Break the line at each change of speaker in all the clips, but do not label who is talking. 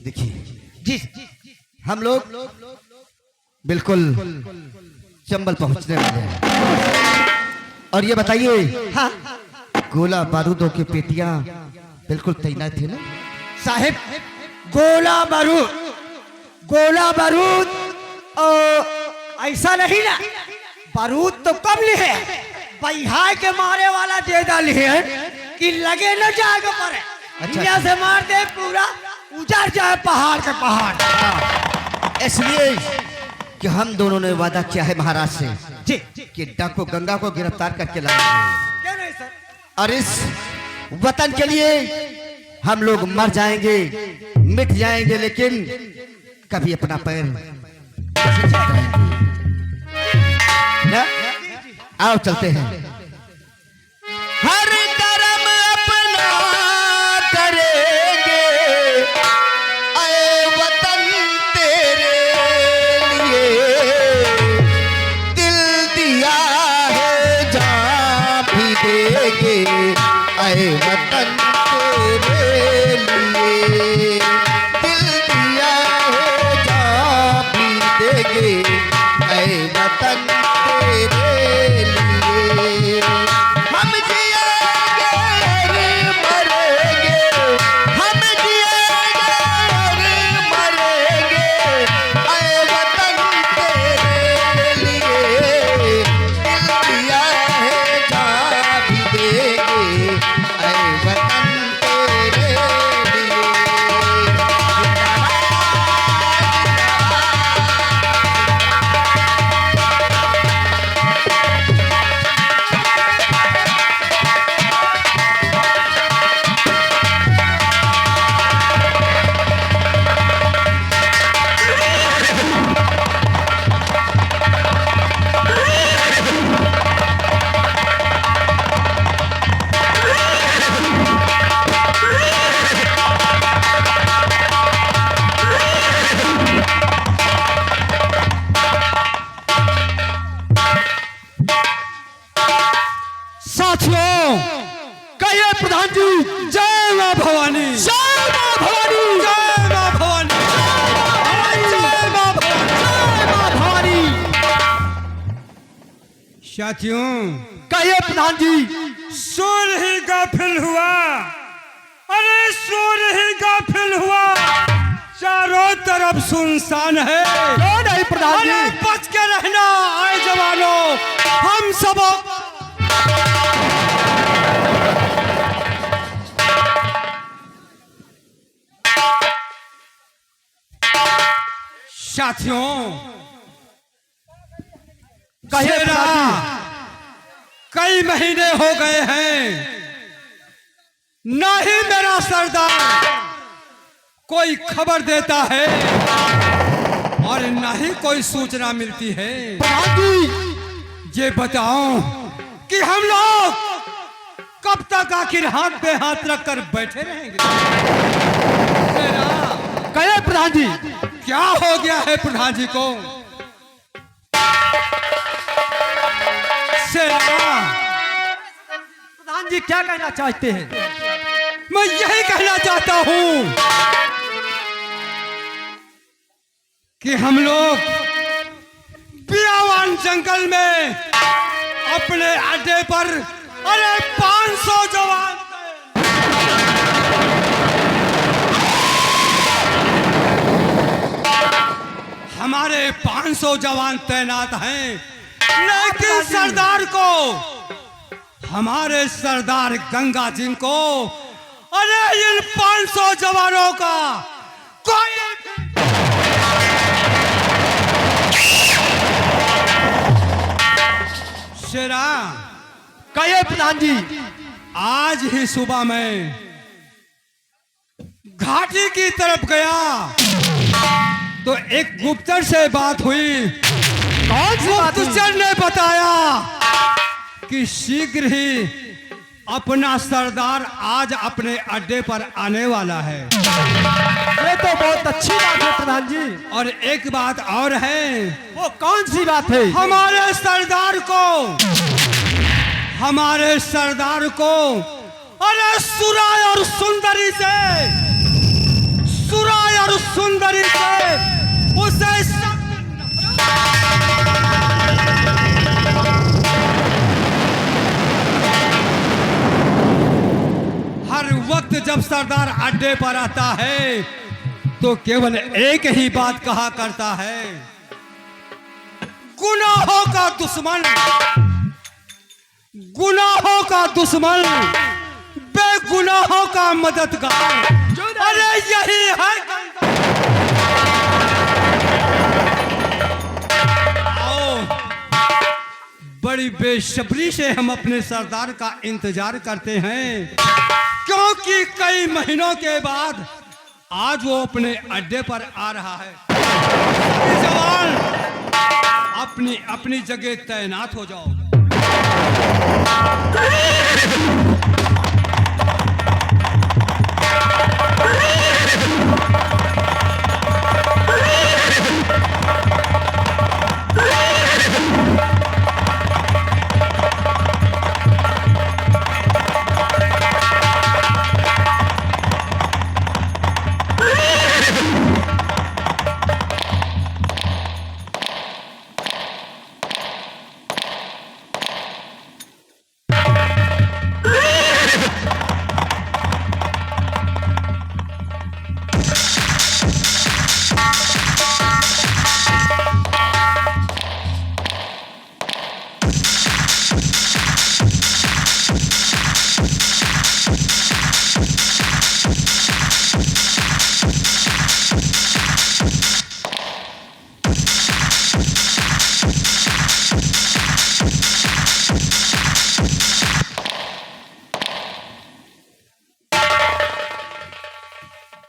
देखिए जी, हम लोग बिल्कुल चंबल पहुंचने वाले हैं। और ये बताइए, हाँ, गोला बारूदों की पेटियां बिल्कुल तैनात थे ना
साहिब? गोला बारूद ऐसा नहीं ना, बारूद तो कम लिए बहाय के मारे वाला दे डाली है कि लगे न जाएगा पर
अच्छा।
से मार दे पूरा उजड़ जाए पहाड़ के पहाड़।
इसलिए कि हम दोनों ने वादा किया है महाराज से
जी
कि डाकू गंगा को गिरफ्तार करके लाएंगे,
क्यों नहीं सर?
और इस वतन के लिए हम लोग मर जाएंगे, मिट जाएंगे, लेकिन कभी अपना पैर नहीं जमाएंगे। ना? आओ चलते हैं। हर कर्म अपना करेंगे, ऐ वतन तेरे लिए दिल दिया है, जान भी देंगे, ऐ वतन तेरे लिए दिल दिया है, जान भी देंगे, ऐ वतन तेरे लिए। हम जिएंगे और मरेंगे, हम जिएंगे और मरेंगे, ऐ वतन तेरे लिए दिल दिया है, जान भी देंगे, ऐ वतन तेरे लिए।
साथियों, कहिए प्रधान जी, जय मां भवानी, जय मां भवानी, जय मां भवानी, जय मां भवानी, जय मां भवानी। साथियों, कहिए प्रधान जी। सूर्य ही गाफिल हुआ, अरे सूर्य ही गाफिल हुआ, चारों तरफ सुनसान है। नहीं प्रधान जी, बच के रहना आए जवानों, हम सब साथियों। कई महीने हो गए हैं, ना ही मेरा सरदार कोई खबर देता है और ना ही कोई सूचना मिलती है। ये बताओ कि हम लोग कब तक आखिर हाथ पे हाथ रखकर बैठे रहेंगे? कहे प्रधान जी, क्या हो गया है प्रधान जी को? प्रधान जी क्या कहना चाहते हैं? मैं यही कहना चाहता हूं कि हम लोग बियावान जंगल में अपने अड्डे पर, अरे 500 जवान, हमारे 500 जवान तैनात हैं, लेकिन सरदार को, हमारे सरदार गंगा जी को, अरे इन 500 जवानों का कोई शेरा। कहिए प्रधान जी। आज ही सुबह में घाटी की तरफ गया तो एक गुप्तचर से बात हुई। कौन सी बात? गुप्तचर ने बताया कि शीघ्र ही अपना सरदार आज अपने अड्डे पर आने वाला है। ये तो बहुत अच्छी बात है प्रधान जी। और एक बात और है। वो कौन सी बात है? हमारे सरदार को अरे सुराय और और सुंदरी से उसे हर वक्त जब सरदार अड्डे पर आता है तो केवल एक ही बात कहा करता है, गुनाहों का दुश्मन, गुनाहों का दुश्मन, बेगुनाहों का मददगार। अरे यही है। आओ, बड़ी बेसब्री से हम अपने सरदार का इंतजार करते हैं, क्योंकि कई महीनों के बाद आज वो अपने अड्डे पर आ रहा है। जवान अपनी अपनी जगह तैनात हो जाओ।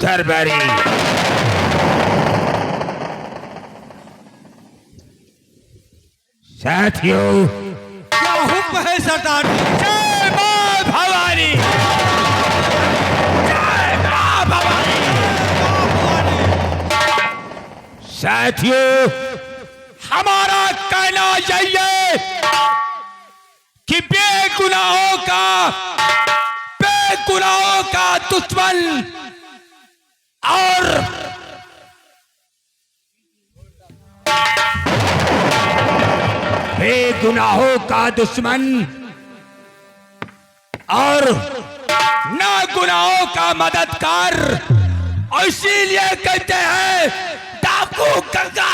दरबारी साथियों,
क्या हुक्म है सरदार?
जय मां भवानी, जय मां भवानी। साथियों, हमारा कहना यही है कि बेगुनाहों का दुश्मन और बेगुनाहों का दुश्मन और नागुनाहों का मददगार, और इसीलिए कहते हैं डाकू गंगा।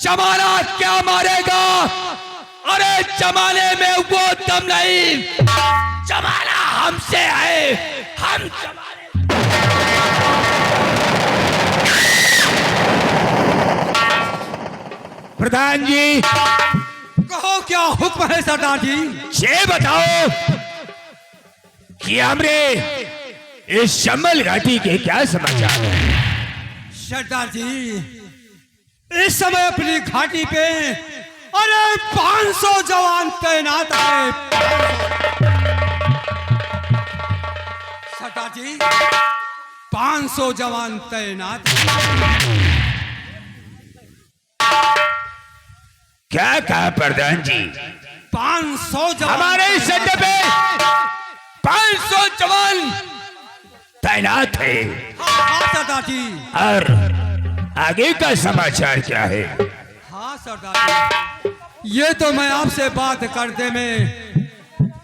जमाना क्या मारेगा? अरे जमाने में वो दम नहीं, जमाना हमसे है, हम जमाने। प्रधान जी,
कहो क्या हुक्म है सरदार जी?
ये बताओ कि हमरे इस शम्बल घाटी के क्या समाचार हैं?
सरदार जी, इस समय अपनी घाटी पे अरे 500 जवान तैनात है। सरदार जी, 500 जवान तैनात है।
क्या कहा प्रधान जी?
500 जवान
हमारे इस अड्डे पे 500 जवान तैनात है।
हाँ सरदार जी।
और आगे का समाचार क्या है?
हाँ सरदार जी, ये तो मैं आपसे बात करते में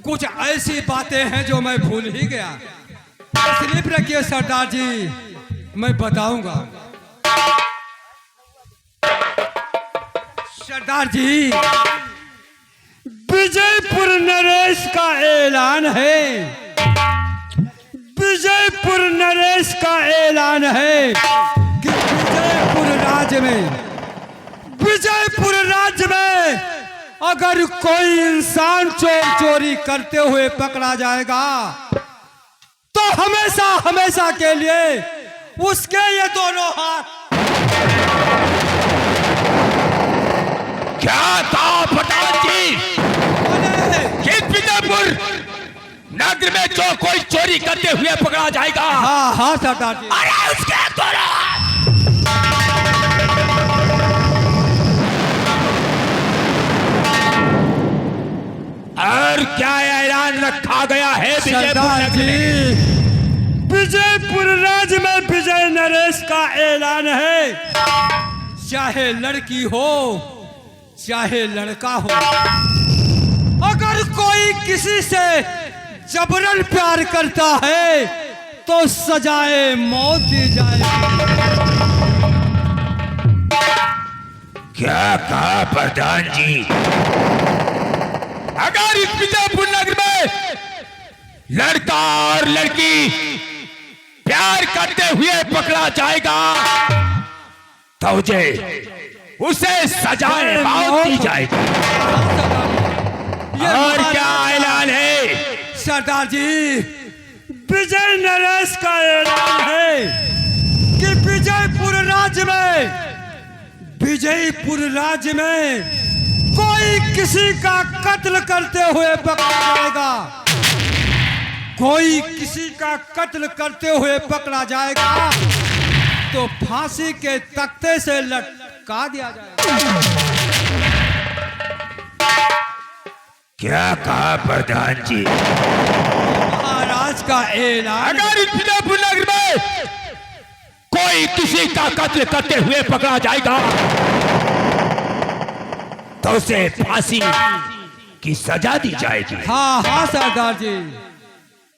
कुछ ऐसी बातें हैं जो मैं भूल ही गया। स्लिप रखिए सरदार जी, मैं बताऊंगा। सरदार जी, विजयपुर नरेश का ऐलान है, विजयपुर नरेश का ऐलान है कि विजयपुर राज्य में अगर कोई इंसान चोरी करते हुए पकड़ा जाएगा तो हमेशा हमेशा के लिए उसके ये दोनों हाथ।
क्या कहा प्रधान जी? कि विजयपुर नगर में जो कोई चोरी करते हुए पकड़ा जाएगा?
हाँ हाँ सरदार जी।
अरे उसके दोनों हाथ। और क्या है रखा गया है
सरदार
विजयपुर
जी, विजयपुर राज्य में विजय नरेश का ऐलान है। चाहे लड़की हो चाहे लड़का हो, अगर कोई किसी से जबरन प्यार करता है तो सजाए मौत दी जाएगी।
क्या कहा प्रधान जी? अगर इस विजयपुर नगर में लड़का और लड़की प्यार करते हुए पकड़ा जाएगा तो उसे सजाए मौत दी जाएगी। और क्या ऐलान है?
सरदार जी, विजय नरेश का ऐलान है कि विजयपुर राज्य में कोई किसी का कत्ल करते हुए पकड़ा जाएगा, कोई किसी का कत्ल करते हुए पकड़ा जाएगा तो फांसी के तख्ते से लटका दिया जाएगा।
क्या कहा प्रधान जी?
महाराज का ऐलान।
अगर इस विजयपुर नगर में कोई किसी का कत्ल करते हुए पकड़ा जाएगा तो उसे फांसी की सजा दी जाएगी।
हाँ हाँ सरदार जी।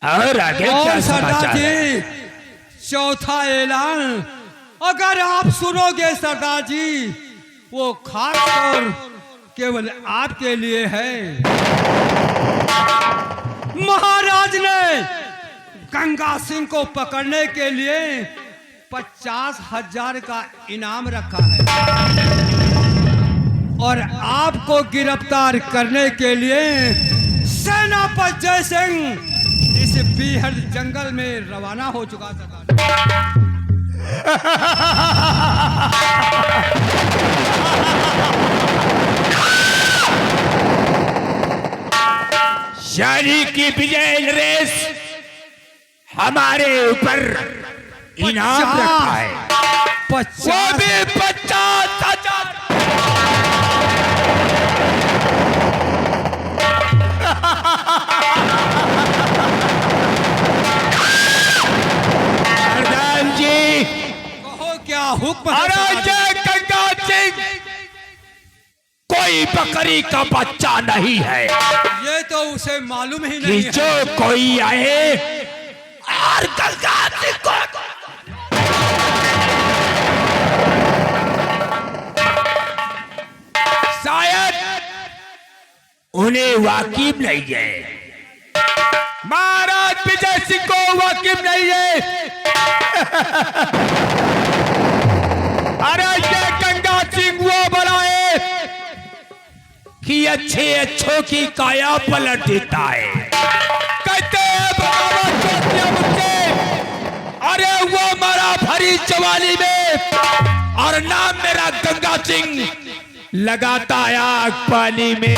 और आगे क्या
और सरदार
समाचार है?
जी, चौथा ऐलान अगर आप सुनोगे सरदार जी, वो खासतौर केवल आपके लिए है। महाराज ने गंगा सिंह को पकड़ने के लिए 50,000 का इनाम रखा है और आपको गिरफ्तार करने के लिए सेनापति जय सिंह इस बीहड़ जंगल में रवाना हो चुका था।
यानी कि विजय नरेश हमारे ऊपर इनाम रखा है, वो
50,000।
भी 50,000। प्रधान जी,
कहो क्या हुक्म है
अरे
सरदार जी?
जय गंगा सिंह कोई बकरी का बच्चा नहीं है
ये तो उसे मालूम ही
कि
नहीं है।
जो कोई आए और गंगा सिंह को शायद उन्हें वाकिफ नहीं है, महाराज विजय सिंह को वाकिफ नहीं है। अरे ये गंगा सिंह वो बनाए कि अच्छे अच्छों की काया पलट देता है। कहते हैं बगावत करते मुझसे, अरे वो मरा भरी जवानी में और नाम मेरा गंगा सिंह लगाता है आग पानी में।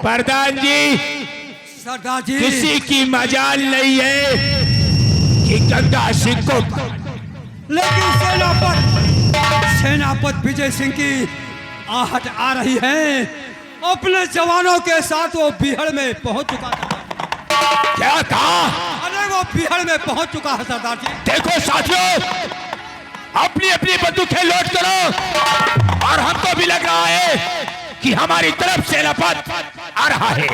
प्रधान जी,
सरदार जी,
किसी की मजाल नहीं है कि गंगा सिंह को,
लेकिन सेनापति विजय सिंह की आहट आ रही है। अपने जवानों के साथ वो बिहड़ में पहुंच चुका था।
क्या कहा?
अरे वो बिहड़ में पहुंच चुका है सरदार जी।
देखो साथियों, अपनी अपनी बंदूकें लोड करो और हमको भी लग रहा है कि हमारी तरफ सेनापति आ रहा है।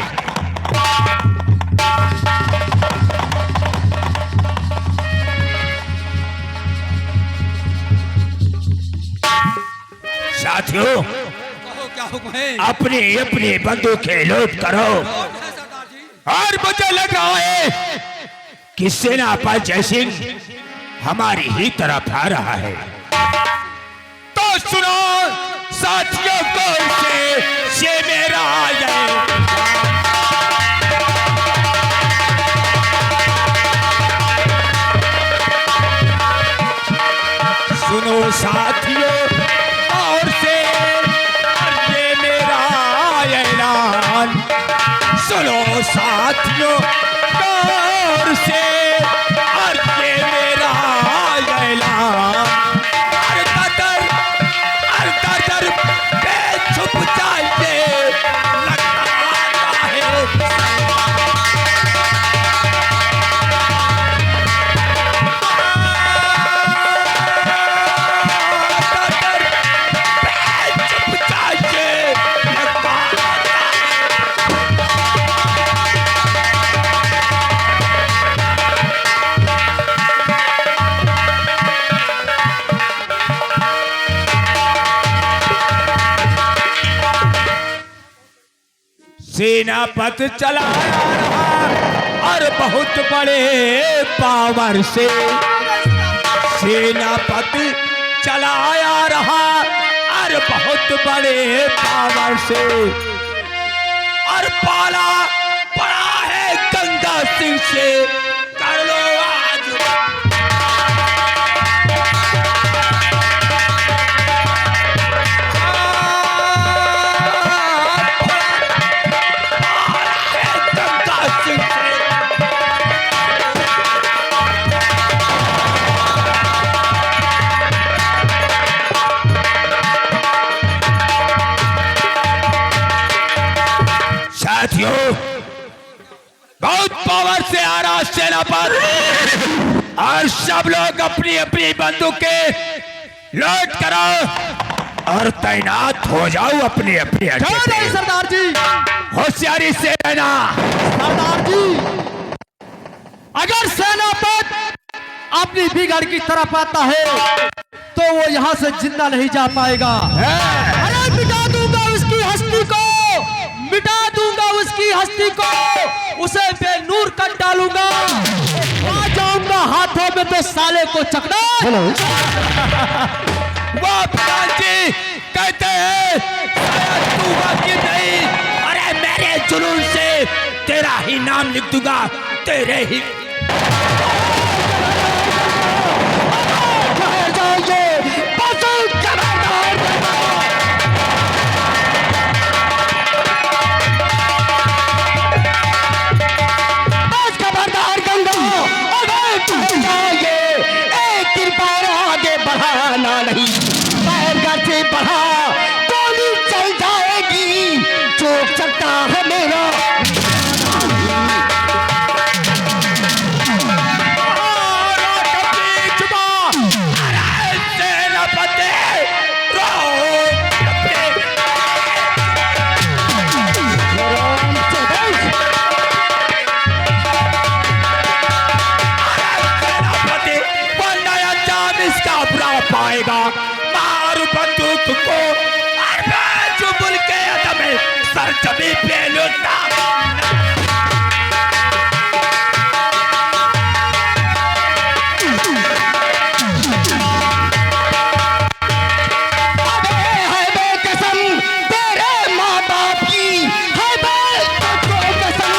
साथियों,
कहो क्या हुक्म है?
अपनी अपनी बंदूकें लोड करो
सरदार जी।
और मुझे लग रहा है कि सेनापति जय सिंह हमारी ही तरफ आ रहा है। तो सुनो साथियों, को से मेरा जय। सुनो साथियों, और से ये मेरा ऐलान। सुनो साथियों, और से और ये मेरा ऐलान। अरे दादर सेनापति चला रहा और बहुत बड़े पावर से सेनापति चलाया रहा और बहुत बड़े पावर से और पाला पड़ा है गंगा सिंह से। कर लो आज गंगा सिंह से। साथियों, बहुत पावर से आ रहा सेना पर और सब लोग अपनी अपनी बंदूकें लोड करो और तैनात हो जाओ अपनी अपनी अड्डे पे।
सरदार जी,
होशियारी से रहना।
सरदार जी, अगर सेनापति अपनी बिगड़ की तरफ आता है तो वो यहाँ से जिंदा नहीं जा पाएगा। अरे मिटा दूंगा उसकी हस्ती को, मिटा दूंगा उसकी हस्ती को, उसे बेनूर कर डालूंगा, आ जाऊंगा हाथों में तो साले को चकना।
वो प्रधान जी कहते हैं शायद तू बाकी नहीं। अरे मेरे जुनून से तेरा ही नाम लिख दूंगा, तेरे ही
नहीं पैर से बढ़ा गोली चल जाएगी, चौक सकता है मेरा।
पाएगा मार बंदूक को जुबुल के अदम में सर जमी पे लुटना।
है बे कसम तेरे माँ बाप की, है बे कसम।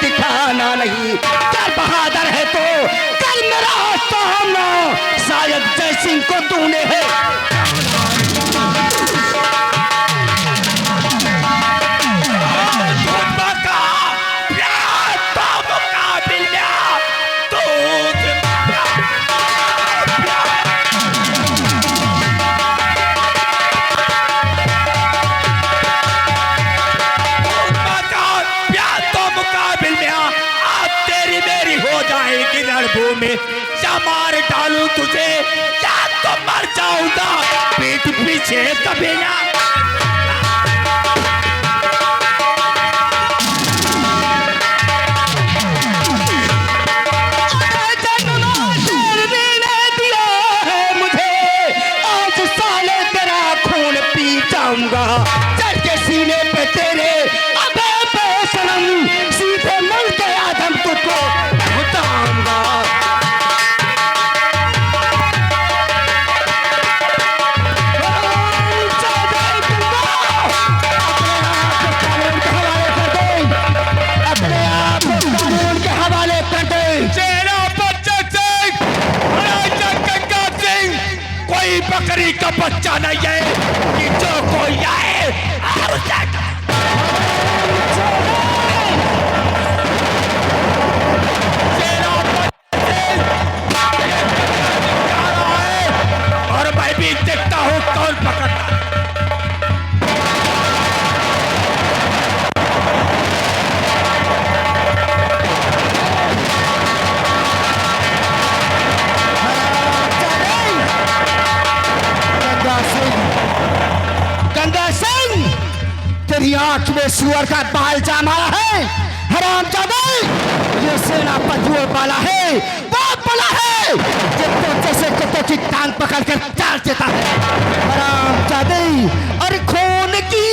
दिखाना नहीं, कर बहादुर है तो कर मेरा सामना, शायद जय सिंह को तूने है।
में या मार डालूं तुझे या तो मर जाऊंगा पीठ पीछे कभी ना।
मुझे आज साले तेरा खून पी जाऊंगा, चढ़ के सीने पे तेरे अबे बेशरम, सीधे मन के आदम तुझको बताऊंगा।
बकरी का बच्चा नहीं है कि जो कोई आए और मैं भी देखता हूँ कौन पकड़ता।
तेरी आंख में सुअर का बाल जा मारा है, हरामजादे, ये सेनापति वो वाला है, वो वाला है जिसको जैसे कुत्तों की टांग पकड़ कर चाल देता है। हरामजादे, और खून की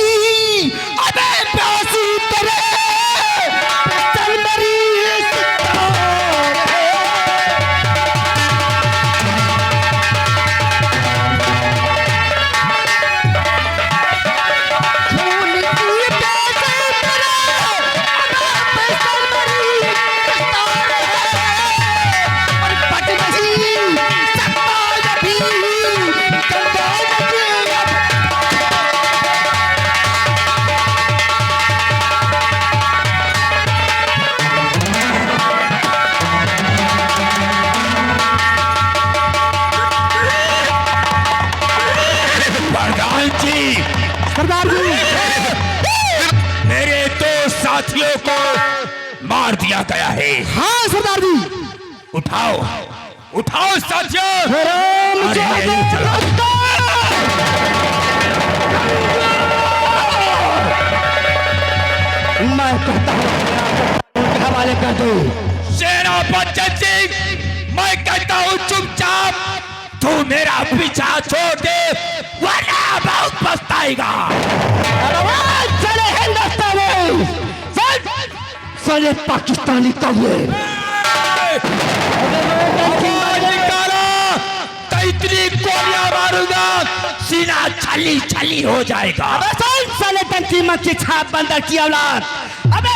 अबे प्यासी तेरे चल मरी
सरदार जी, मेरे दो साथियों को मार दिया गया है।
हाँ सरदार जी।
उठाओ उठाओ साथियों।
हरामजादे, मैं कहता हूँ हवाले कर दो।
सेनापति सिंह, मैं कहता हूँ चुपचाप तू मेरा पीछा छोड़ दे, वरना बहुत पछताएगा।
चले हिंदुस्तानी, चले पाकिस्तानी कौवे।
निकालो तो इतनी गोलियां मारूंगा सीना छली छली हो जाएगा।
अबे सुन साले टंकी मक्खी छाप बंदर की औलाद, अबे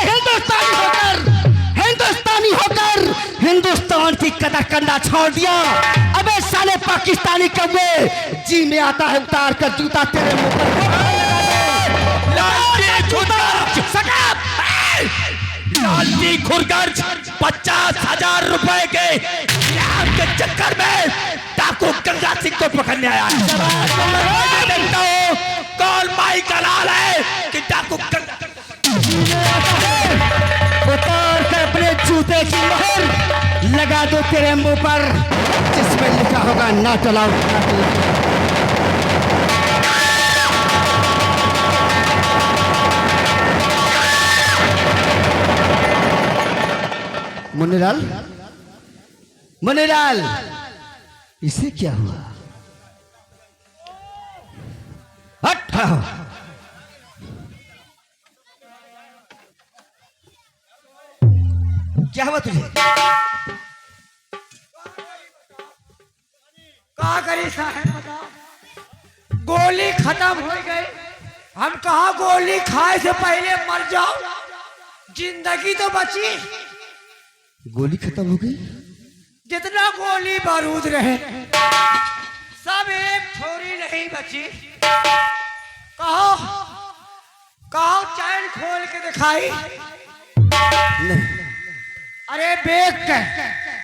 हिंदुस्तानी होकर हिंदुस्तान की कदर करना छोड़ दिया। अबे साले पाकिस्तानी कौवे, जी में आता है उतार कर जूता तेरे मुंह पर।
लालची खुरगर्ज 50,000 रुपए के इनाम के चक्कर में डाकू गंगा सिंह को पकड़ने आया है। देखता हूँ कौन माई का लाल है कि डाकू गंगा।
उतार कर अपने जूते की मोहर लगा दो तेरे मुंह पर, जिसमें लिखा होगा नॉट अलाउड। मुन्नीलाल, मुन्नीलाल, इसे क्या हुआ? हट! क्या हुआ तुझे?
कहा करी साहब बताओ, गोली खत्म हो गई। हम कहा गोली खाए से पहले मर जाओ, जिंदगी तो बची।
गोली खत्म हो गई?
जितना गोली बारूद रहे सब एक छोरी नहीं बची। कहो कहो चैन खोल के दिखाई।
नहीं,
अरे बेग के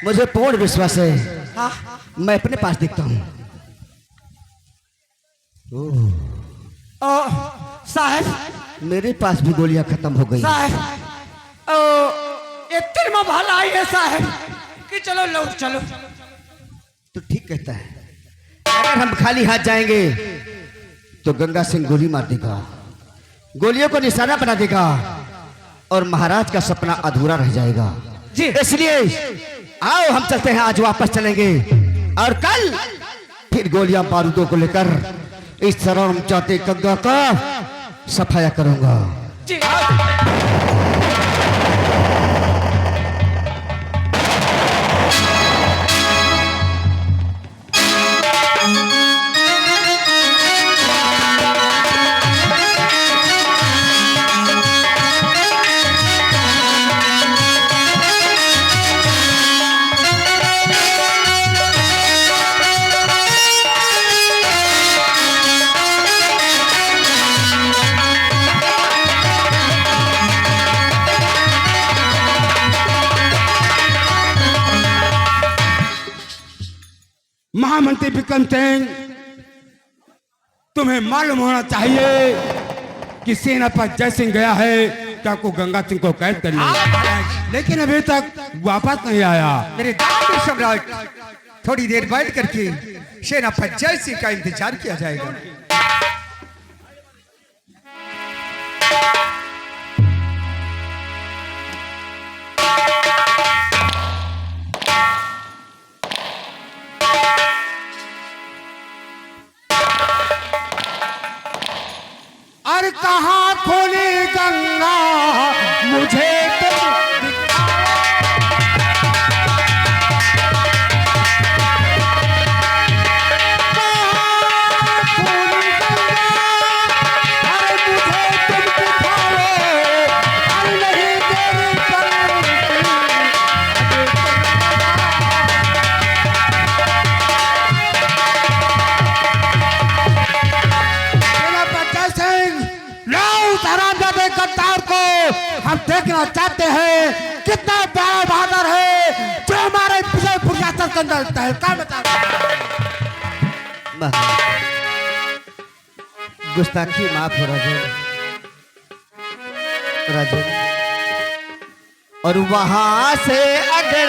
मुझे पूर्ण विश्वास है,
हाँ।
मैं अपने पास देखता हूँ।
ओ साहब,
मेरे पास भी गोलियां खत्म हो गई।
साहब ओ इतने में भला आई है साहब कि चलो लौट चलो।
तो ठीक कहता है, अगर हम खाली हाथ जाएंगे तो गंगा सिंह गोली मार देगा, गोलियों को निशाना बना देगा और महाराज का सपना अधूरा रह जाएगा
जी।
इसलिए आओ हम चलते हैं, आज वापस चलेंगे और कल फिर गोलियां बारूदों को लेकर इस शर्म चाहते गंगा का सफाया करूंगा
जी।
महामंत्री विक्रम सिंह, तुम्हें मालूम होना चाहिए कि सेनापति जय सिंह गया है क्या को गंगा सिंह को कैद करने, लेकिन अभी तक वापस नहीं आया।
मेरे दादा सम्राट, थोड़ी देर बैठ करके सेनापति जय सिंह का इंतजार किया जाएगा।
अरे कहाँ खोली गंगा मुझे तुम हम देखना चाहते हैं कितना बड़ा बहादुर है जो हमारे विजयपुर यात्रा के अंदर तहलका मचा
गुस्ताखी माफ हो राजन, राजन। और वहां से अगर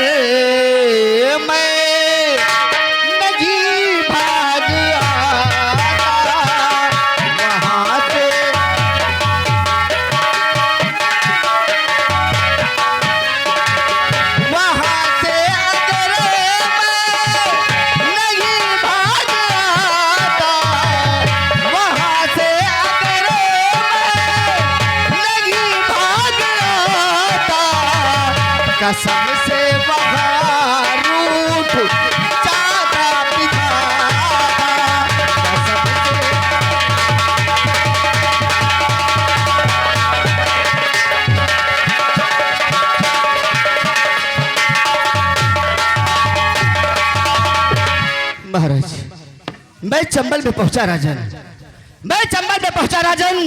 मैं नहीं भाग आता, वहां से अगर मैं नहीं भाग आता, वहां से अगर मैं नहीं भाग आता, कसम से वहां रूठ जाता विधाता, कसम से। महाराज, मैं चंबल में पहुंचा राजन, मैं चंबल में पहुंचा राजन,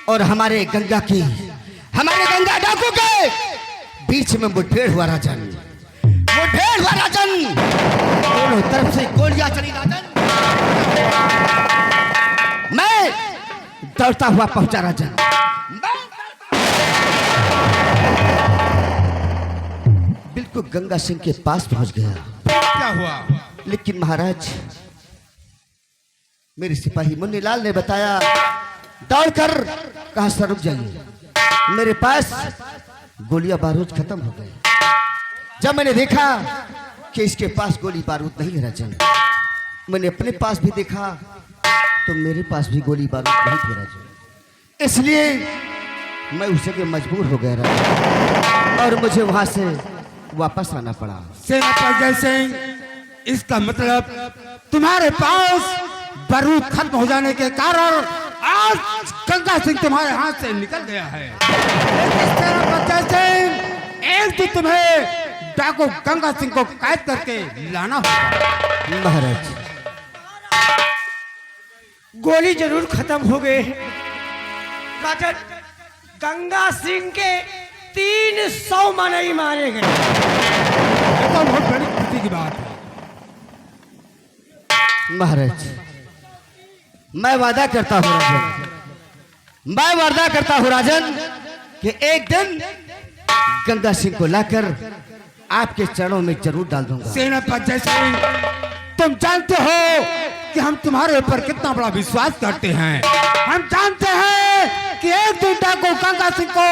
और हमारे गंगा डाकू के बीच में मुठभेड़ हुआ राजन, मुठभेड़ हुआ राजन। दोनों तरफ से गोलियां चली राजन। मैं दौड़ता हुआ पहुंचा राजन, बिल्कुल गंगा सिंह के पास पहुंच गया।
क्या हुआ?
लेकिन महाराज, मेरे सिपाही मुन्नीलाल ने बताया दौड़कर कहा सर रुक जाइए, मेरे पास गोलियां बारूद खत्म हो गए। जब मैंने देखा कि इसके पास गोली बारूद नहीं है राजन, मैंने अपने पास भी देखा तो मेरे पास भी गोली बारूद नहीं थे राजन। इसलिए मैं उस जगह मजबूर हो गया राजन, और मुझे वहां से वापस आना पड़ा।
सेनापति जय सिंह, इसका मतलब तुम्हारे पास बारूद खत्म हो जाने के कारण आज गंगा सिंह तुम्हारे हाथ से निकल गया है। लेकिन सेनापति जय सिंह, एक तो तुम्हें डाकू गंगा सिंह को कैद करके लाना होगा।
महाराज,
गोली जरूर खत्म हो गए राजन, गंगा सिंह के 300 मनई मारे गए।
ये तो बहुत बड़ी खुशी की बात है।
महाराज, मैं वादा करता हूँ राजन, मैं वादा करता हूँ राजन कि एक दिन गंगा सिंह को लाकर आपके चरणों में जरूर डाल दूंगा।
सेनापति जय सिंह, तुम जानते हो कि हम तुम्हारे ऊपर कितना बड़ा विश्वास करते हैं। हम जानते हैं कि एक दिन डाकू गंगा सिंह को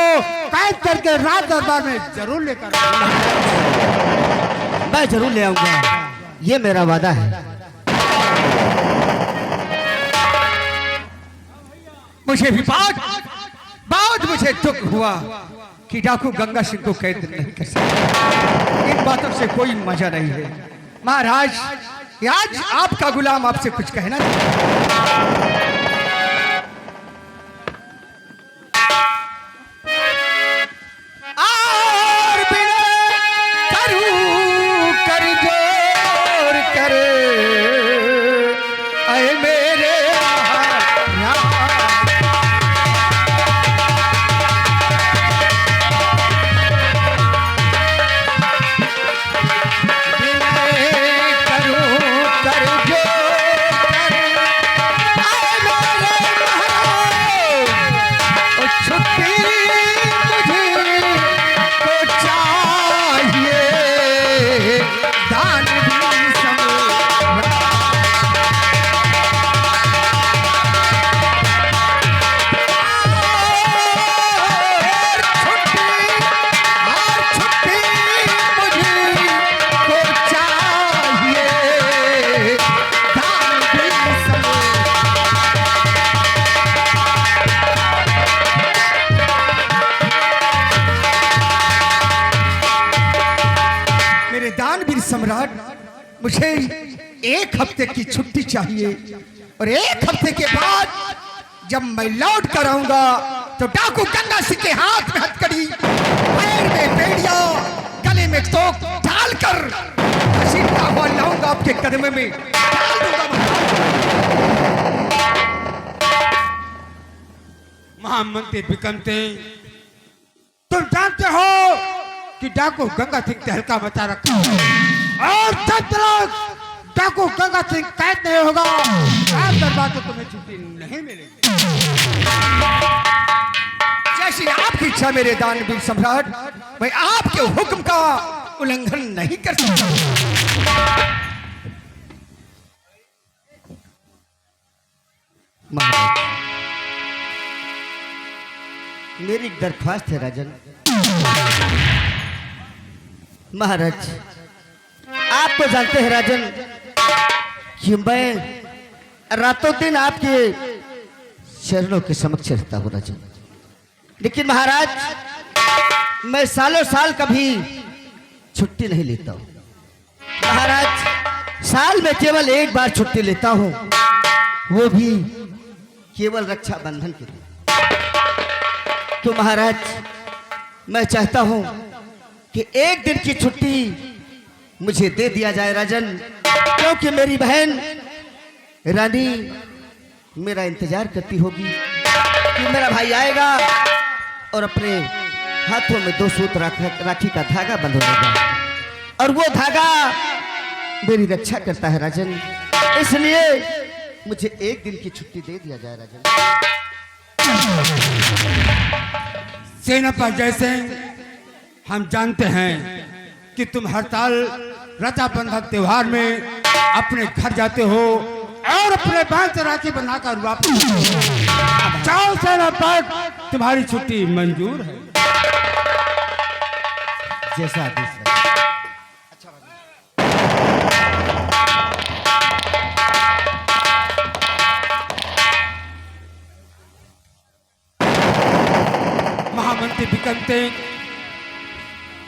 कैद करके राज दरबार में जरूर लेकर
मैं जरूर ले आऊंगा, ये मेरा वादा है।
मुझे भी बहुत मुझे दुख हुआ कि डाकू गंगा सिंह को कैद नहीं कर सके। इन बातों से कोई मजा नहीं है। महाराज, आज आपका गुलाम आपसे कुछ कहना चाहता।
सम्राट, मुझे 1 हफ्ते की छुट्टी चाहिए और 1 हफ्ते के बाद जब मैं लौट कर आऊंगा तो डाकू गंगा सिंह के हाथ में हथकड़ी, पैर में बेड़िया, गले में तोक डालकर घसीटता हुआ लाऊंगा आपके कदम में डाल दूंगा। महामंत्री बिक्रम सिंह, तुम जानते हो कि डाकू गंगा सिंह ने हल्का मचा रखा है और जब तक डाकू गंगा सिंह कैद नहीं होगा आज दरबार से तुम्हें छुट्टी नहीं मिलेगी। जैसी आपकी इच्छा मेरे दानवीर सम्राट, मैं आपके हुक्म का उल्लंघन नहीं कर सकता।
महाराज, मेरी एक दरख्वास्त है राजन। महाराज, आप तो जानते हैं राजन कि मैं रातों दिन आपके चरणों के समक्ष रहता हूँ राजन, लेकिन महाराज मैं सालों साल कभी छुट्टी नहीं लेता हूँ। महाराज, साल में केवल 1 बार छुट्टी लेता हूँ, वो भी केवल रक्षाबंधन के लिए। तो महाराज, मैं चाहता हूँ कि 1 दिन की छुट्टी मुझे दे दिया जाए राजन, क्योंकि मेरी बहन रानी मेरा इंतजार करती होगी कि मेरा भाई आएगा और अपने हाथों में 2 सूत राखी का धागा बंधेगा और वो धागा मेरी रक्षा करता है राजन। इसलिए मुझे 1 दिन की छुट्टी दे दिया जाए राजन।
सेनापति जय सिंह, हम जानते हैं कि तुम हर साल रक्षाबंधन त्योहार में अपने घर जाते हो और अपने बहन से राखी बनाकर वापस जाओ। सेनापति, तुम्हारी छुट्टी मंजूर है।
जैसा आदेश है।
महामंत्री बिक्रम सिंह,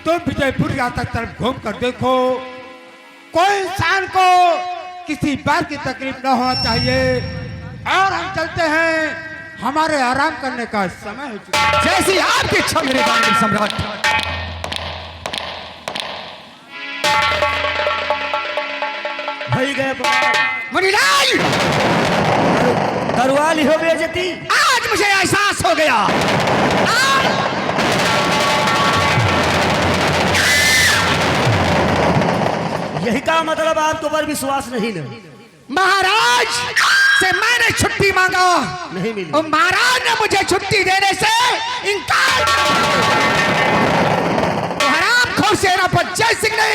तुम विजयपुर यात्रा तरफ घूम कर देखो, कोई इंसान को किसी बात की तकलीफ न होना चाहिए और हम चलते हैं, हमारे आराम करने का समय हो चुका है। जैसी आपकी इच्छा मेरे दानवीर सम्राट।
भाई गए
मुनीलाल,
करवाली हो बेइज्जती।
आज मुझे एहसास हो गया
यही का मतलब आपके ऊपर विश्वास नहीं ना?
महाराज से मैंने छुट्टी मांगा,
नहीं मिली
और महाराज ने मुझे छुट्टी देने से इनकार कर दिया। तो हरामखोर सेनापति जय सिंह ने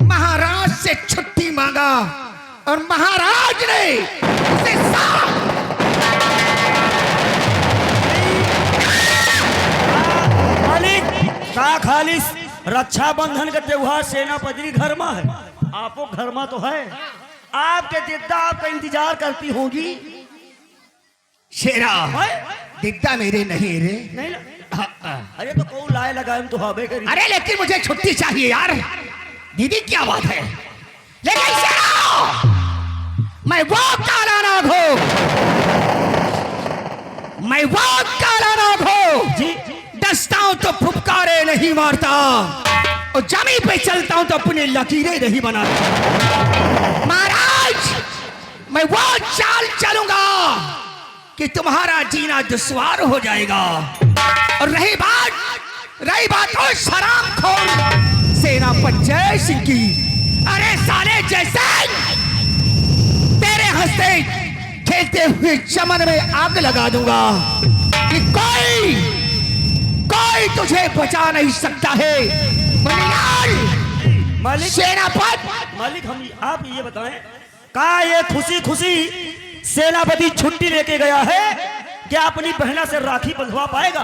महाराज से छुट्टी मांगा और महाराज ने उसे
मालिक का खालिस रक्षाबंधन का त्योहार सेनापति घर में है, आपको घर में तो है, आपके दिद्दा आपका इंतजार करती होगी।
शेरा दिद्दा मेरे नहीं रे।
नहीं ना? अरे तो कौन लाए लगाए तो हवे करी।
अरे लेकिन मुझे छुट्टी चाहिए यार। दीदी क्या बात है, लेकिन शेरा मैं वो काला नाग हूं, मैं वो काला नाग हूं
जी
डसता हूं तो फुफकारे नहीं मारता और जमीन पे चलता हूं तो अपनी लकीरें नहीं बनाता। महाराज मैं वो चाल चलूंगा कि तुम्हारा जीना दुश्वार हो जाएगा। और रही बात उस हरामखोर सेनापति जय सिंह की, अरे साले जैसे तेरे हंसते खेलते हुए चमन में आग लगा दूंगा कि कोई तुझे बचा नहीं सकता है।
मालिक
सेनापति,
मालिक हम आप ये बताएं, का ये खुशी खुशी सेनापति छुट्टी लेके गया है कि अपनी बहना से राखी बंधवा पाएगा?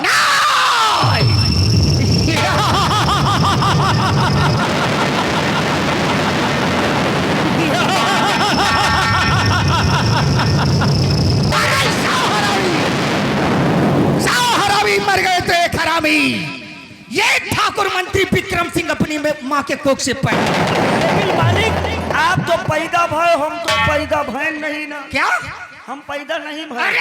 मर गए थे हरामी, ये ठाकुर मंत्री विक्रम सिंह अपनी माँ के कोख से पैदा।
लेकिन मालिक आप तो पैदा भय, हम तो पैदा भय नहीं ना।
क्या?
हम पैदा नहीं भय।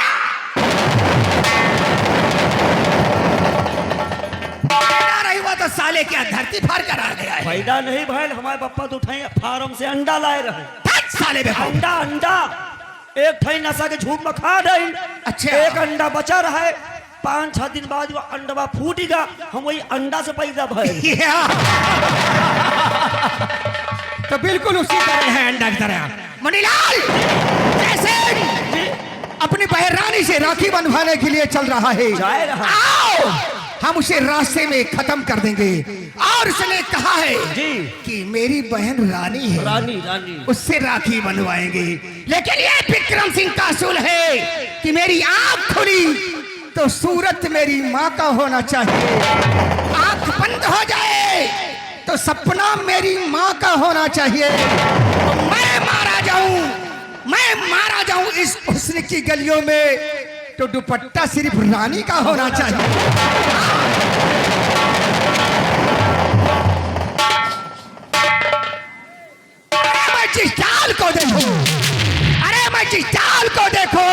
पैदा नहीं हुआ तो साले क्या धरती फाड़ कर आ गया है?
पैदा नहीं भय, हमारे पापा तो उठाए फार्म से अंडा लाए रहे।
धत साले बेटा।
अंडा अंडा एक ठाई नशा के झूठ में खा रही।
अच्छा।
एक अंडा बचा रहा है, 5-6 दिन बाद वो अंडा फूटेगा, हम वही अंडा से पैदा भय।
तो बिल्कुल उसी तरह है, अंडा की तरह। मुनीलाल जैसे अपनी बहन रानी से राखी बंधवाने के लिए चल रहा है,
जाए रहा।
आओ हम उसे रास्ते में खत्म कर देंगे। और उसने कहा है
जी
कि मेरी बहन रानी है,
रानी रानी
उससे राखी बनवाएंगे। लेकिन ये विक्रम सिंह का असूल है कि मेरी आंख खुली तो सूरत मेरी माँ का होना चाहिए, आंख बंद हो जाए तो सपना मेरी माँ का होना चाहिए। तो मैं मारा जाऊं इस हुस्न की गलियों में तो दुपट्टा सिर्फ रानी का होना चाहिए। मैं जिस चाल को देखो, अरे मैं जिस चाल को देखो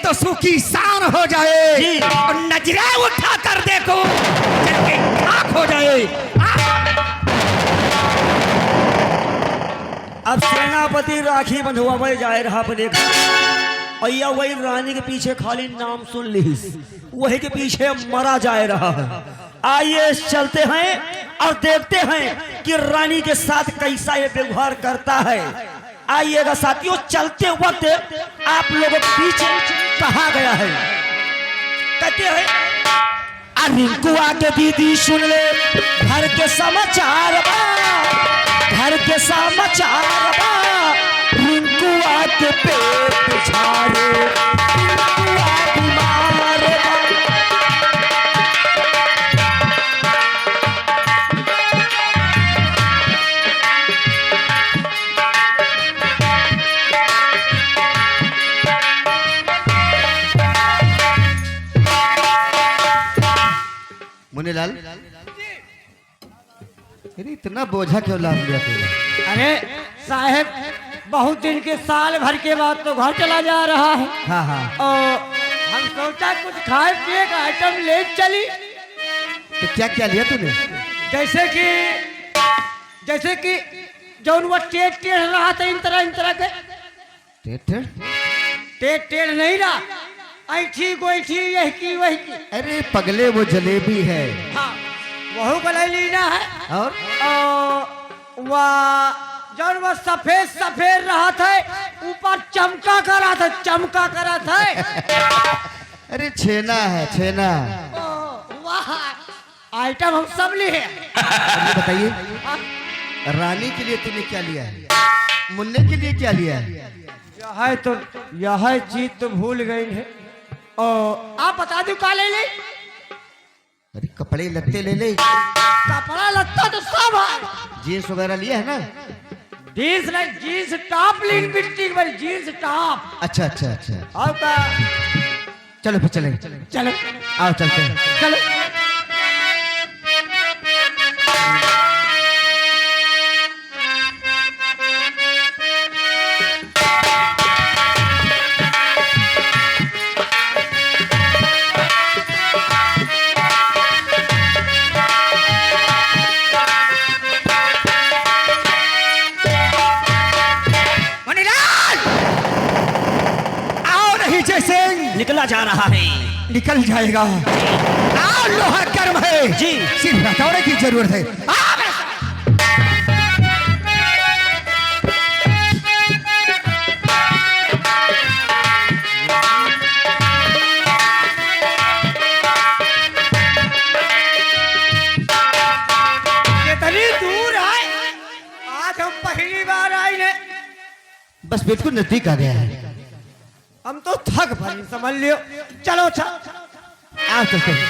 तो सूखी शान हो जाए, और नजरें उठा कर देखो जल के खाक हो जाए।
अब सेनापति राखी बंधवावे जाए रहा पर देख भैया वही रानी के पीछे खाली नाम सुन ली, वही के पीछे मरा जाए रहा है। आइए चलते हैं और देखते हैं कि रानी के साथ कैसा ये व्यवहार करता है। आइएगा साथियों, चलते वक्त आप लोगों के बीच कहा गया है, कहते हैं रिंकू आके दीदी सुन ले घर के समाचार बा, घर के समाचार बा, रिंकू आके पेट झाड़े, रिंकू आ बीमार बा।
मुनीलाल, अरे इतना बोझा क्यों लाद लिया तूने?
अरे साहब, बहुत दिन के साल भर के बाद तो घर चला जा रहा है,
हाँ हाँ,
और हम सोचा कुछ खाए पिए का आइटम ले चली।
तो क्या क्या लिया तूने?
जैसे कि जौन वो टेढ़ रहा था, इन तरह के टेढ़ नहीं रहा, ऐठी गोईठी यही की वही की।
अरे पगले वो जलेबी है।
हाँ, वही को ले लेना है।
और
वह जौन वो सफेद रहा था, ऊपर चमका करा था।
अरे छेना है, छेना।
वाह, आइटम हम सब लिए।
ये बताइए, रानी के लिए तूने क्या लिया है? मुन्ने के लिए क्या लिया है?
यह चीज तो भूल गई है। और आप बता दो का ले ले।
अरे कपड़े लगते ले ले,
कपड़ा लगता तो सब है।
जीन्स वगैरह लिया है ना?
जीन्स टॉप लीन बिट्टी भाई, जीन्स टॉप।
अच्छा अच्छा अच्छा,
और का
चलो फिर चलें।
चलो
आओ चलते हैं।
चलो।
निकला जा रहा है,
निकल जाएगा। लोहा गर्म है
जी,
सिर्फ हथौड़े की जरूरत है।
कितनी दूर है, आज हम पहली बार आए हैं।
बस बिल्कुल नजदीक आ गया है।
हम तो थक भरी समझ लियो। चलो
आओ चलते हैं।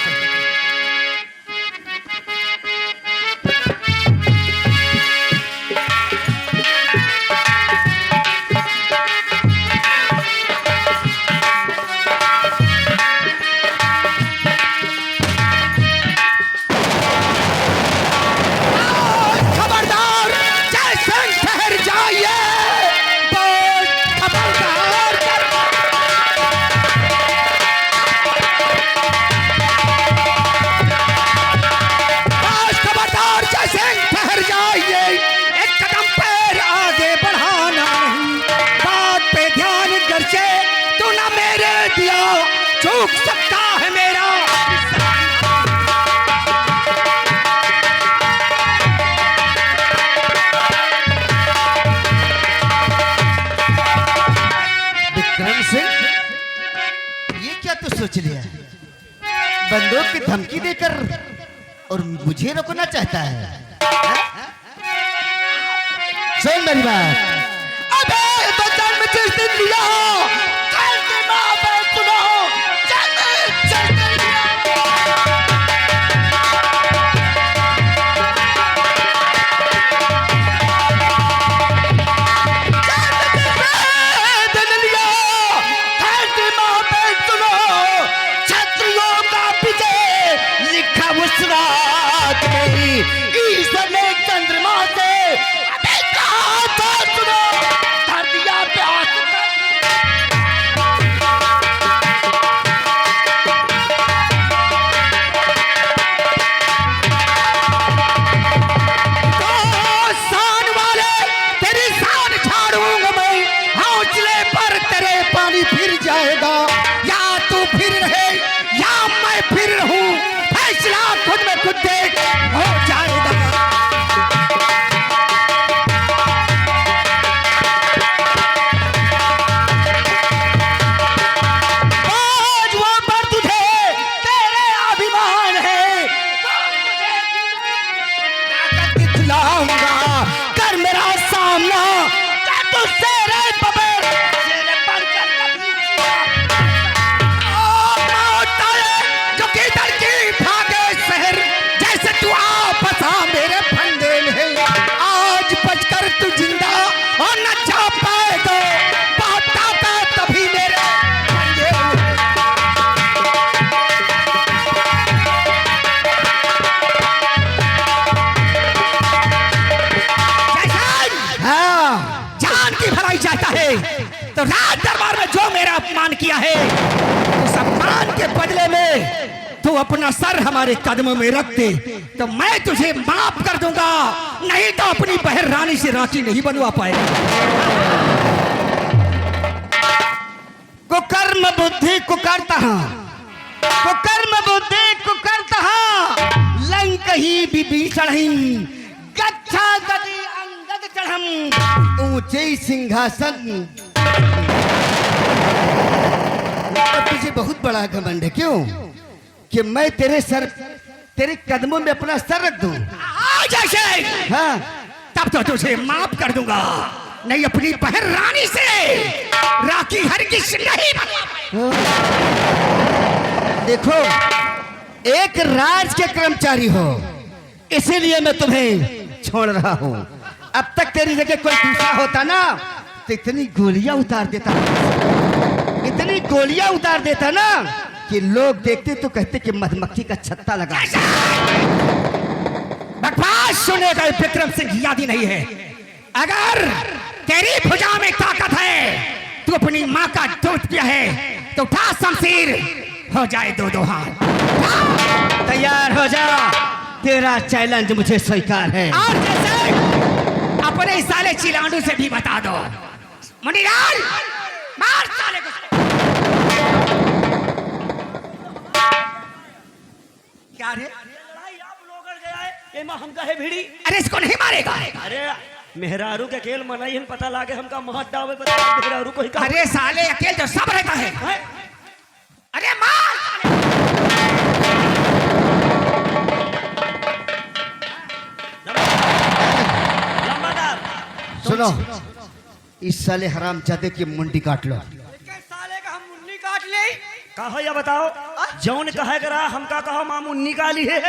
चूक सकता है मेरा।
विक्रम सिंह, ये क्या तू सोच लिया? बंदूक की धमकी देकर और मुझे रोकना चाहता है? हाँ? सुन मेरी बात।
अबे तो जन्म जिस दिन लिया हो, कल की माँ बाप सुनो, जन्म जिस दिन लिया चंद्रमा से अबे कहा था सुनो, धरतिया पे शान वाले तेरी शान छाड़ूंगा मैं, हौसले पर तेरे पानी फिर जाएगा। या तू फिर रहे या मैं फिर रहूं, फैसला खुद में खुद देख हो जाएगा। आज वो पर तुझे तेरे अभिमान है, ताकत दिखलाऊंगा, कर मेरा सामना, क्या तुझसे रे बबेर तेरे बनकर कभी मौत आए जो किधर की भागे शहर, जैसे तू आ फंसा मेरे फंदे में, आज बचकर तू जिंदा और न जा पाएगा, बहुत ताकत तभी मेरे फंदे में। जैसन
हाँ,
जान की भलाई चाहता है तो राज दरबार में जो मेरा अपमान किया है, उस अपमान के बदले में तू अपना सर हमारे कदमों में रख दे तो मैं तुझे माफ कर दूंगा, नहीं तो अपनी बहन रानी से राखी नहीं बनवा पाएगा।
कुकर्म बुद्धि कुकर्ता, कुकर्म बुद्धि कुकर्ता, लंक ही विभीषण ही, गच्छा गति अंगद चढ़म, ऊंचे सिंहासन। तुझे बहुत बड़ा घमंड है क्यों कि मैं तेरे कदमों में अपना सर रख दूं?
आज ऐसे
हाँ,
तब तो तुझे माफ कर दूंगा, नहीं अपनी बहन रानी से राखी हरगिज नहीं बनवा पाएगा।
देखो, एक राज के कर्मचारी हो, इसीलिए मैं तुम्हें छोड़ रहा हूं। अब तक तेरी जगह कोई दूसरा होता ना तो इतनी गोलियां उतार देता, इतनी गोलियां उतार देता ना कि लोग देखते तो कहते कि मधुमक्खी का छत्ता लगा।
बकवास सुनने का विक्रम सिंह याद ही नहीं है। अगर तेरी भुजा में ताकत है, तू अपनी माँ का दूध पिया है तो उठा शमशीर, हो जाए दो दो हाथ।
तैयार हो जा, तेरा चैलेंज मुझे स्वीकार है।
और जैसे अपने साले चिलांडू से भी बता दो, मुनीलाल मार साले को। क्या रे?
हम कहे भिड़ी,
अरे इसको नहीं मारेगा?
अरे मेहरारू के खेल मनाई हम पता लागे हमका महत डावे पता मेहरारू को ही कहा।
अरे साले अकेले तो सब रहता है। अरे मार।
लंबादार
सुनो, इस साले हराम जादे की मुंडी काट लो।
साले का हम मुन्नी काट ले।
कहो या बताओ, जौन कहे करा हमका कहो मामू निकाली है।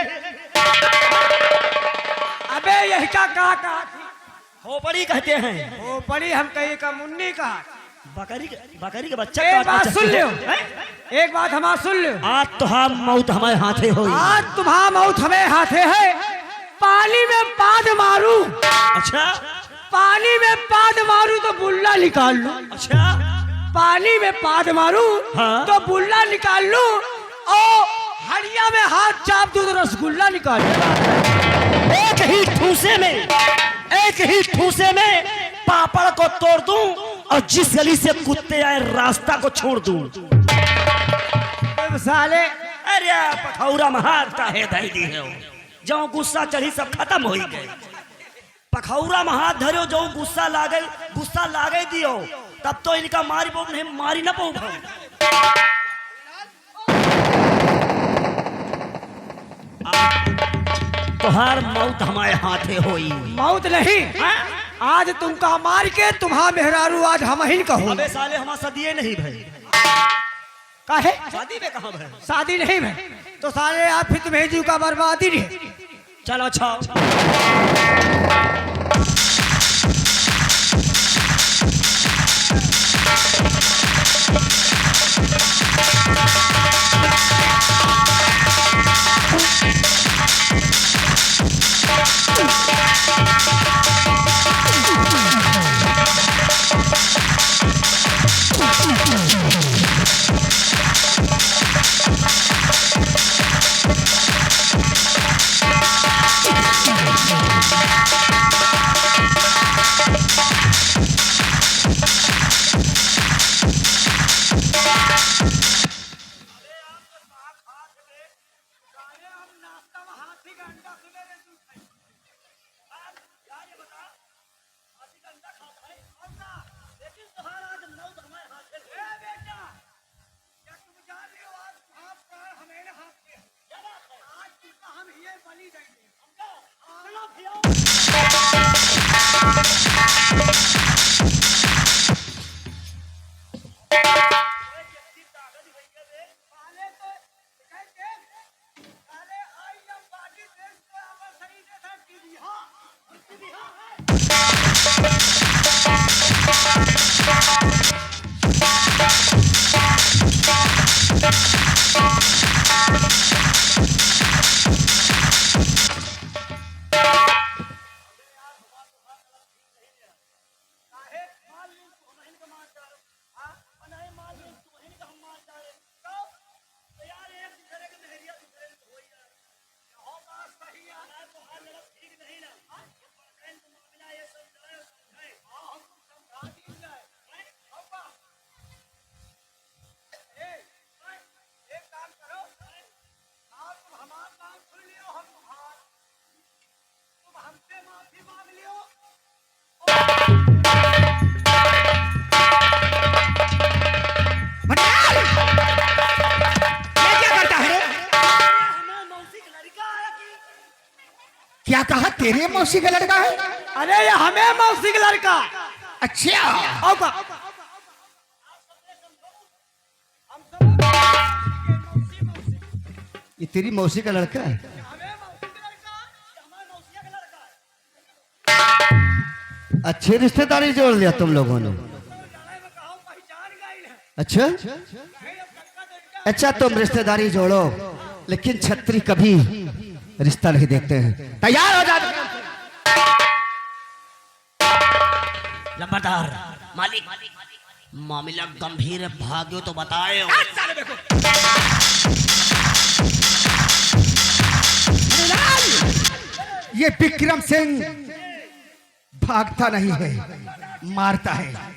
अबे यही का कहा
खोपड़ी कहते हैं,
वो पड़ी हम कहीं का मुन्नी का।
बकरी के बच्चा
एक
काटना
बात सुन
चाहिए।
लियो,
हैं?
एक बात हमारा सुन लियो।
आज तो हम मौत हमारे हाथे हो।
आज तुम्हारा मौत हमें हाथे है। पानी में पाद मारू,
अच्छा
पानी में पाद मारू तो बुल्ला निकाल लूं।
अच्छा,
पानी में पाद मारू
हाँ।
तो बुल्ला निकाल लूं, और हड़िया में हाथ चाप दूं तो रसगुल्ला निकाल लूं।
एक ही ठूसे में, एक ही ठूसे में पापड़ को तोड़ दूं और जिस गली से कुत्ते आए रास्ता को छोड़ दूं।
अब साले
अरे पखौरा महार काहे धई दी है जो गुस्सा चढ़ी सब खत्म हो गए। पखौरा महार धरो जो गुस्सा लागे दियो तब तो इनका मारी पो नहीं मारी ना पो तुहार मौत हमारे हाथे होई।
मौत नहीं, आज तुमका मार के तुम्हारा मेहरारू आज हम ही कहो।
अबे साले हमारा सदिए नहीं भाई।
काहे
शादी में कहाँ भाई?
शादी नहीं है तो साले आप फिर तुम्हें जीव का बर्बादी नहीं।
चलो अच्छा
क्या कहा? तेरे मौसी का लड़का है?
अरे ये हमें मौसी का लड़का।
अच्छा
आओ का।
ये तेरी मौसी का लड़का है? अच्छे रिश्तेदारी जोड़ लिया तुम लोगों ने। अच्छा अच्छा, तुम रिश्तेदारी जोड़ो लेकिन छत्री कभी रिश्ता नहीं देखते हैं।
तैयार हो जा।
लंबरदार मालिक मामला गंभीर है, भाग्यो तो बताए।
ये विक्रम सिंह भागता नहीं है, मारता है।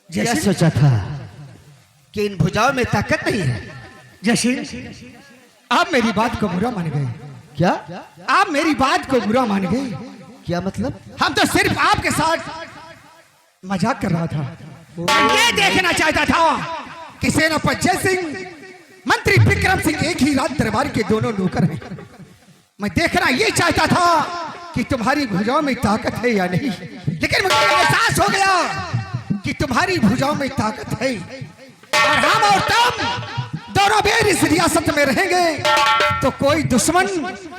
क्या सोचा था कि इन भुजाओं में ताकत नहीं है?
जैसे आप मेरी बात को बुरा मान गए।
क्या
आप मेरी बात को बुरा मान गए?
क्या मतलब?
हम तो सिर्फ आपके साथ मजाक कर रहा था। ये देखना चाहता था कि सेनापति जय सिंह मंत्री विक्रम सिंह एक ही रात दरबार के दोनों नौकर हैं। मैं देखना ये चाहता था कि तुम्हारी भुजाओं में ताकत है या नहीं, लेकिन मुझे एहसास हो गया कि तुम्हारी भुजाओं में ताकत है और हम और तुम दोनों बेर इस रियासत में रहेंगे तो कोई दुश्मन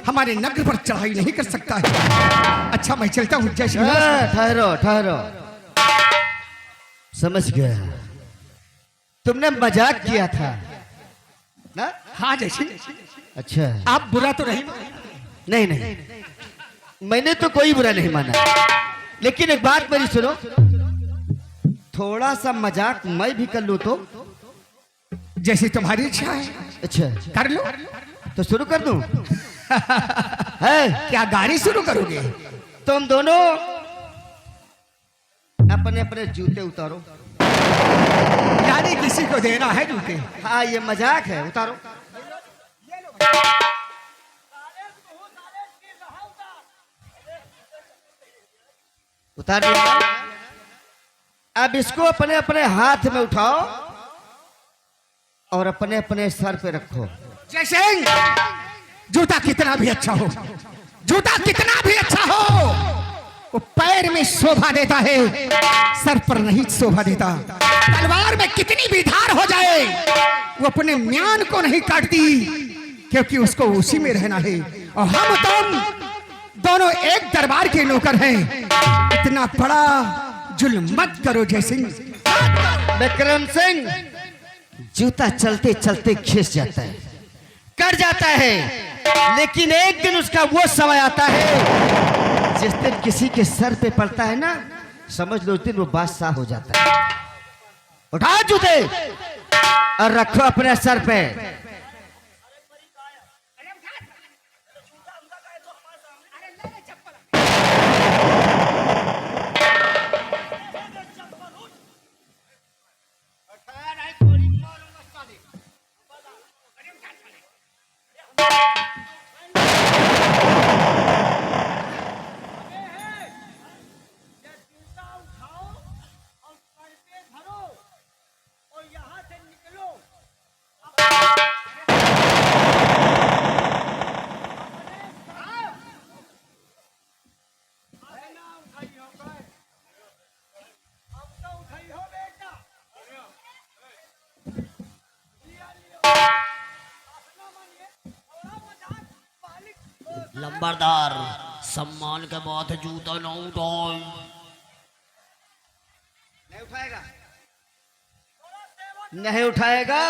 हमारे नगर पर चढ़ाई नहीं कर सकता है। अच्छा मैं चलता हूँ। जय श्री राम।
ठहरो ठहरो, समझ गया, तुमने मजाक किया था ना?
हाँ जैसे
अच्छा,
आप बुरा तो नहीं
नहीं नहीं, मैंने तो कोई बुरा नहीं माना, लेकिन एक बात मेरी सुनो, थोड़ा सा मजाक मैं भी कर लूं तो?
जैसी तुम्हारी इच्छा है
अच्छा
कर लो।
तो शुरू कर दूं? है
क्या गाड़ी शुरू करोगे?
तुम दोनों अपने अपने जूते उतारो।
यानी किसी को देना है जूते?
हाँ ये मजाक है, उतारो। उतार दिया। अब इसको अपने अपने हाथ में उठाओ और अपने अपने सर पे रखो।
जैसे जूता कितना भी अच्छा हो, जूता कितना भी अच्छा हो, वो पैर में शोभा देता है, सर पर नहीं शोभा देता। तलवार में कितनी भी धार हो जाए वो अपने म्यान को नहीं काटती, क्योंकि उसको उसी में रहना है। और हम तुम दोनों एक दरबार के नौकर हैं। इतना बड़ा जुल्म मत करो जय सिंह।
विक्रम सिंह, जूता चलते चलते खिस जाता है, कट जाता है, लेकिन एक दिन उसका वो समय आता है जिस दिन किसी के सर पे पड़ता है ना, समझ लो उस दिन वो बादशाह हो जाता है। उठाओ जूते और रखो अपने सर पे।
लंबरदार, सम्मान के बाद जूता न उठाओ।
नहीं उठाएगा, नहीं उठाएगा।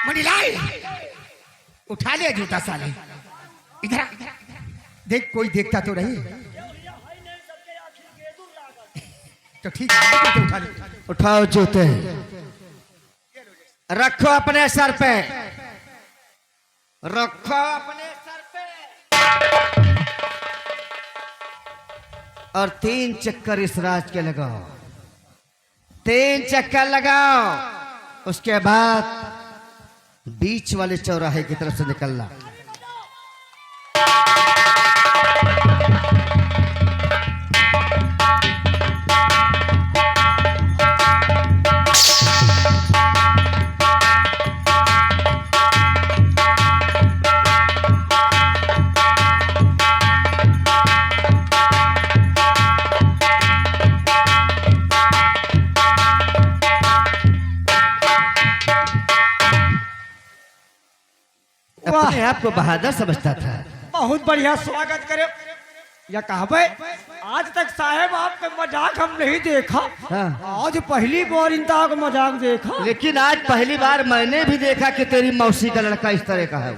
मणिलाल उठा ले जूता साले, इधर आ, देख कोई देखता तो नहीं। तो ठीक है जूते उठा ले।
उठाओ जूते, रखो अपने सर पे, रखो अपने सर पे, और 3 चक्कर इस राज के लगाओ, 3 चक्कर लगाओ। उसके बाद बीच वाले चौराहे की तरफ से निकलना। अपने आप को बहादुर समझता था।
बहुत बढ़िया स्वागत करे। या कहबे आज तक साहेब आपका मजाक हम नहीं देखा।
हाँ।
आज पहली बार इनका मजाक देखा।
लेकिन आज पहली बार मैंने भी देखा कि तेरी मौसी का लड़का इस तरह का है।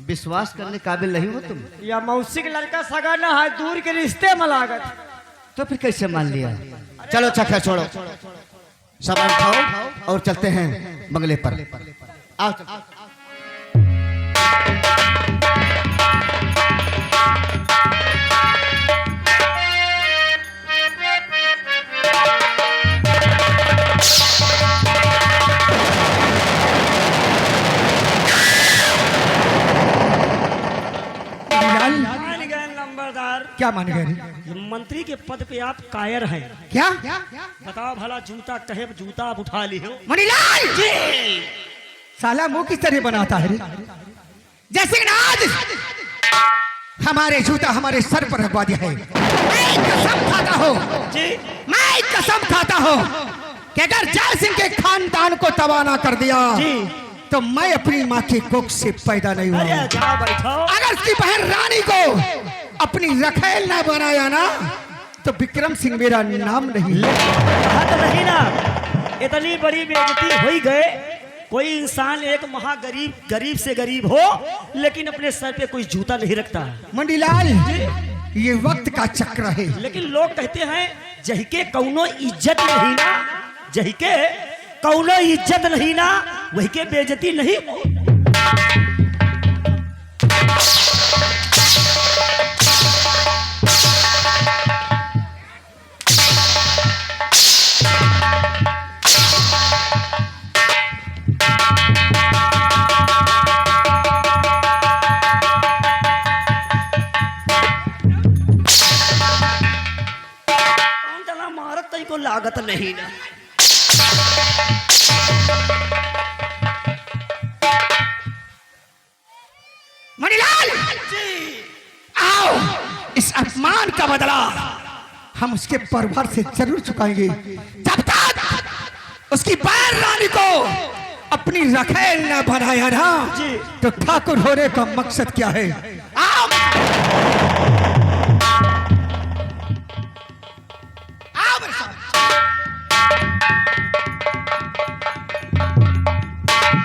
विश्वास करने काबिल नहीं हो तुम।
या मौसी का लड़का सगा ना है, दूर के रिश्ते में लागत।
तो फिर कैसे मान लिया? चलो चक्कर छोड़ो, सामान खाओ और चलते हैं बंगले पर। आओ चलो।
मंडीलाल
मान गए नंबरदार,
क्या मान गए रे?
ये मंत्री के पद पे आप कायर हैं।
क्या
बताओ भला जूता कहे जूता आप उठा ली हो।
मंडीलाल साला मुंह किस तरह बनाता है रे? जैसे कि आज हमारे जूता हमारे सर पर रखवा दिया है। मैं कसम खाता हूँ,
जी
मैं कसम खाता हूँ कि अगर जय सिंह के खानदान को तबाह ना कर दिया
जी,
तो मैं अपनी माँ की कोख से पैदा नहीं
अरे
हुआ।
जाओ बैठो।
अगर उसकी बहन रानी को अपनी रखेल ना बनाया ना तो विक्रम सिंह मेरा नाम नहीं।
कहा तो नहीं ना, इतनी बड़ी बेइज्जती हो ही गए। कोई इंसान एक गरीब से गरीब हो लेकिन अपने सर पे कोई जूता नहीं रखता।
मंडीलाल ये वक्त का चक्र है।
लेकिन लोग कहते हैं जहिके कौनो इज्जत नहीं ना, जहिके कौनो इज्जत नहीं ना वही के बेइज्जती नहीं। मारत तई को लागत नहीं ना।
मणिलाल आओ, इस अपमान का बदला हम उसके परिवार से जरूर चुकाएंगे। जब तक उसकी बहन रानी को अपनी रखेल न बनाया ना तो ठाकुर होने का मकसद क्या है? आओ आओ मेरे साथ।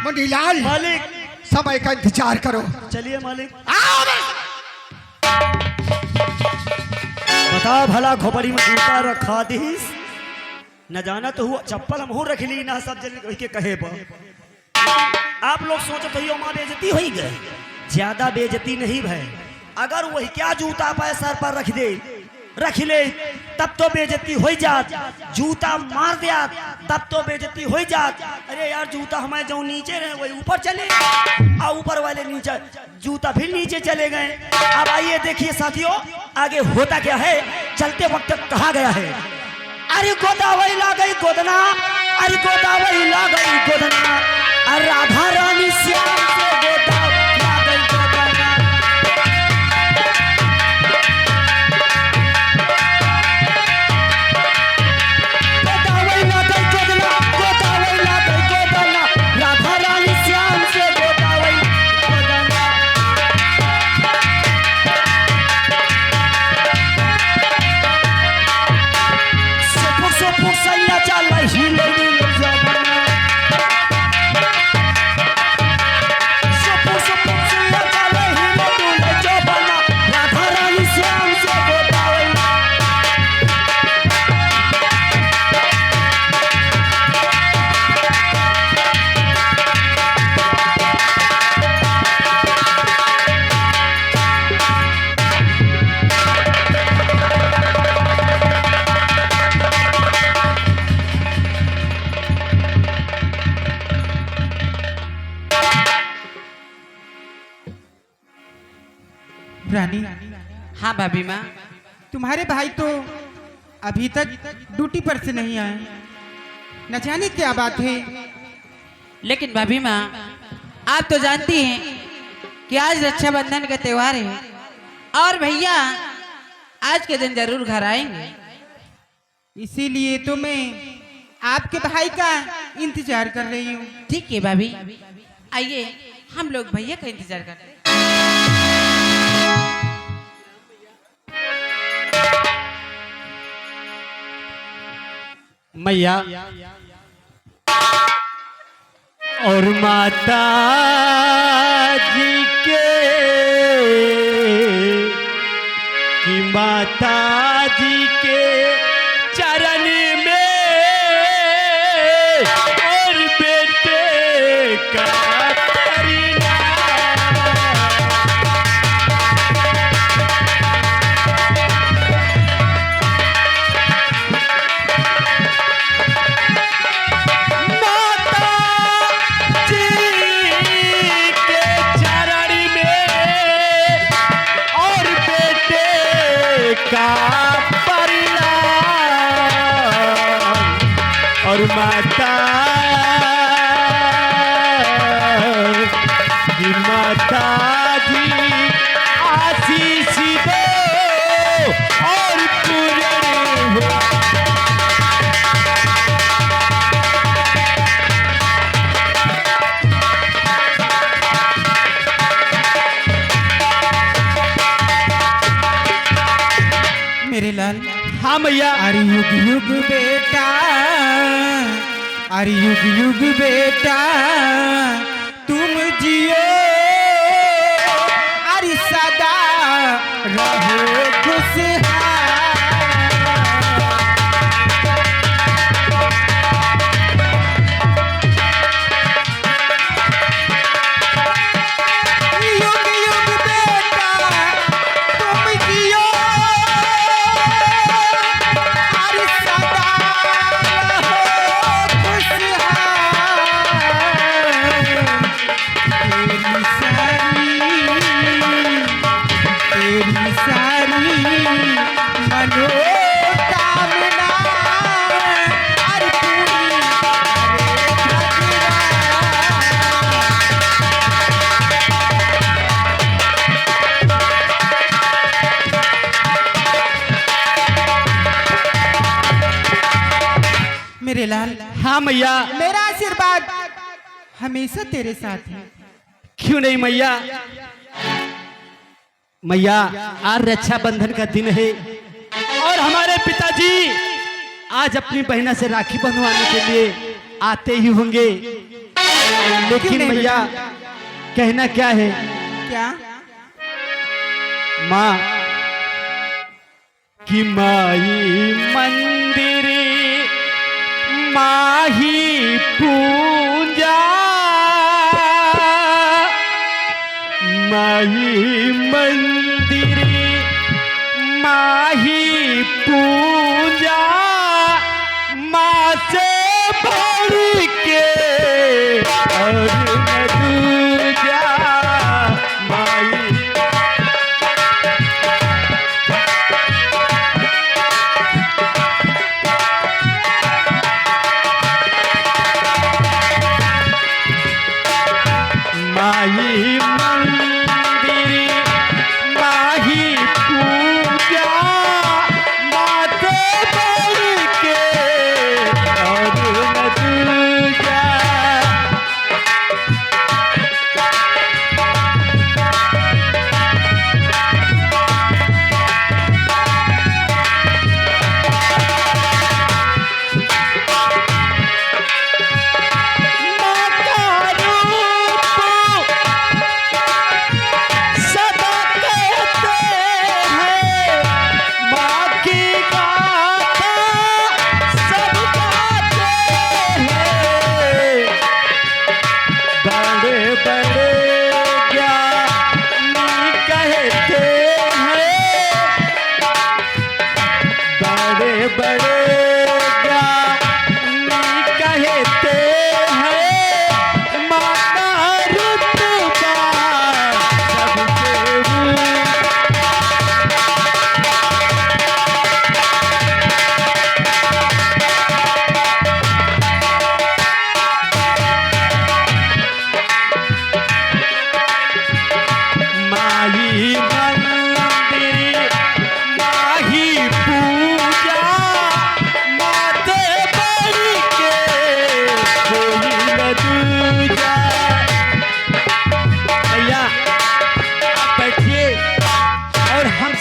मणिलाल
मालिक
समय का इंतजार करो।
चलिए मालिक।
आओ मेरे साथ।
बता भला खोपड़ी में जूता रखा दीस न जाना तो हुआ चप्पल हम रख ली ना सब जन के कहे पर। आप लोग सोचो तो माँ बेइज्जती हो ही गए, ज्यादा बेइज्जती नहीं भाई। अगर वही क्या जूता पाए सर पर रख ले तब तो बेइज्जती हो जात, जूता मार दिया तब तो बेइज्जती हो जात। अरे यार जूता हमारे जो नीचे रहे वही ऊपर चले और ऊपर वाले नीचे जूता फिर नीचे चले गए। अब आइए देखिए साथियों आगे होता क्या है। चलते वक्त कहा गया है अरे गोदावरी ला गई गोदना, अरे गोदावरी ला गई गोदना, अरे राधा रानी श्याम से गोदावरी ला गई गोदना। गोदावरी ला गई गोदना, गोदावरी ला गई गोदना, राधा रानी श्याम से गोदावरी गोदना। सोपुर सैया चल हिले जमाना, सोपुर सैया चल हिले जमाना, राधा रानी श्याम से गोदावरी।
रानी। हाँ भाभी माँ, तुम्हारे भाई तो अभी तक ड्यूटी पर से नहीं आए, न जाने क्या बात है।
लेकिन भाभी माँ आप तो जानती हैं कि आज रक्षाबंधन का त्योहार है और भैया आज के दिन जरूर घर आएंगे।
इसीलिए तो मैं आपके भाई का इंतजार कर रही हूँ।
ठीक है भाभी, आइए हम लोग भैया का इंतजार करते हैं।
मैया और माता जी के कि माता जी के चरण में और बेटे का करीना। और
मेरे लाल।
हाँ मैया।
अरे युग युग बेटा, अरे युग युग बेटा तुम जियो, अरे सदा रहो खुशहाल। युग युग बेटा तुम जियो, अरे सदा रहो खुशहाल। तेरी सारी मनोकामना अरे पूरी करे भगवान। मेरे लाल।
हाँ मैया।
मेरा आशीर्वाद हमेशा तेरे साथ है।
क्यों नहीं मैया। मैया आज रक्षाबंधन का दिन है और हमारे पिताजी आज अपनी बहना से राखी बंधवाने के लिए आते ही होंगे, लेकिन मैया कहना क्या है।
क्या?
माँ कि माई मंदिरी माही पूजा, माही मंदिर माही पूजा, माँ से भर के और न दूजा। माई माही मंदिर माही पूजा, माते बढ़ के और न दूजा।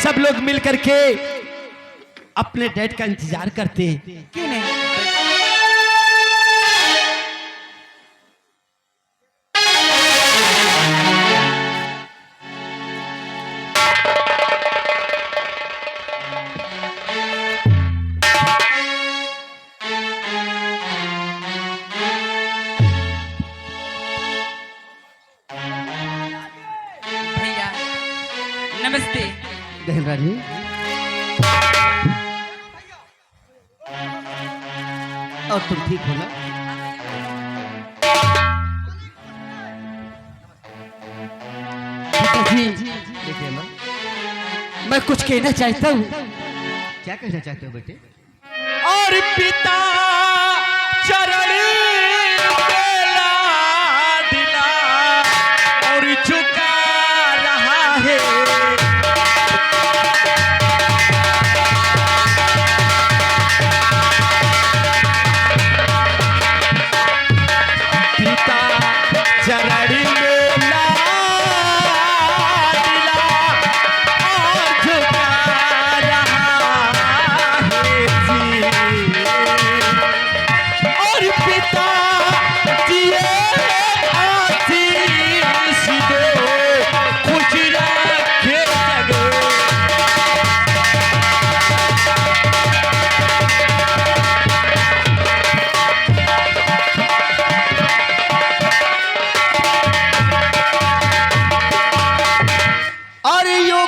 सब लोग मिल करके अपने डैड का इंतजार करते हैं।
क्यों नहीं?
भैया नमस्ते।
गहनरा जी और तुम ठीक हो ना?
पिताजी
देखिए माँ,
मैं कुछ कहना चाहता हूँ।
क्या कहना चाहते हो बेटे?
और पिता चरण बेला दिला और झुका रहा है। पिता चरण बेला दिला और झुका रहा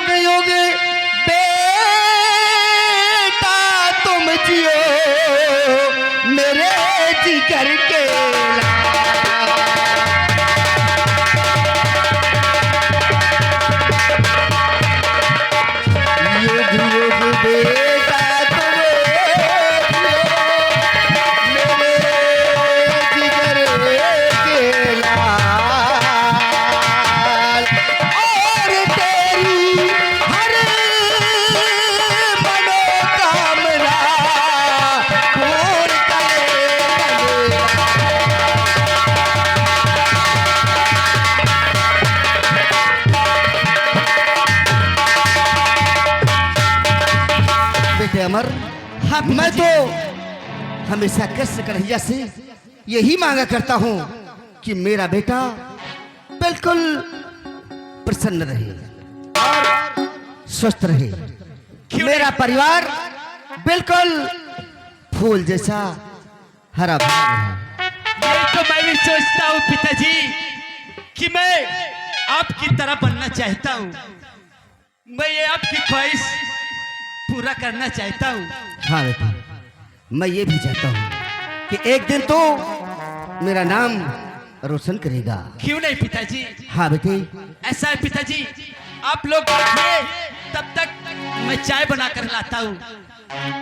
युग युग बेटा तुम जियो मेरे जिगर के युग युग बेटा तुम जियो मेरे जिगर के लाल और तेरी हर मनोकामना पूर्ण करे बेटे अमर। हाँ, मैं तो हमेशा कृष्ण कन्हैया से यही मांगा करता हूँ कि मेरा बेटा बिल्कुल प्रसन्न रहे और स्वस्थ रहे, मेरा परिवार बिल्कुल फूल जैसा हरा भरा रहे।
ये तो मैं भी सोचता हूँ पिताजी कि मैं आपकी तरह बनना चाहता हूँ। मैं ये आपकी ख्वाहिश पूरा करना चाहता हूँ।
हाँ बेटा, मैं ये भी चाहता हूँ कि एक दिन तो मेरा नाम रोशन करेगा।
क्यों नहीं पिताजी?
हाँ बेटे।
ऐसा है पिताजी, आप लोग बैठिए, तब तक मैं चाय बना कर लाता हूँ।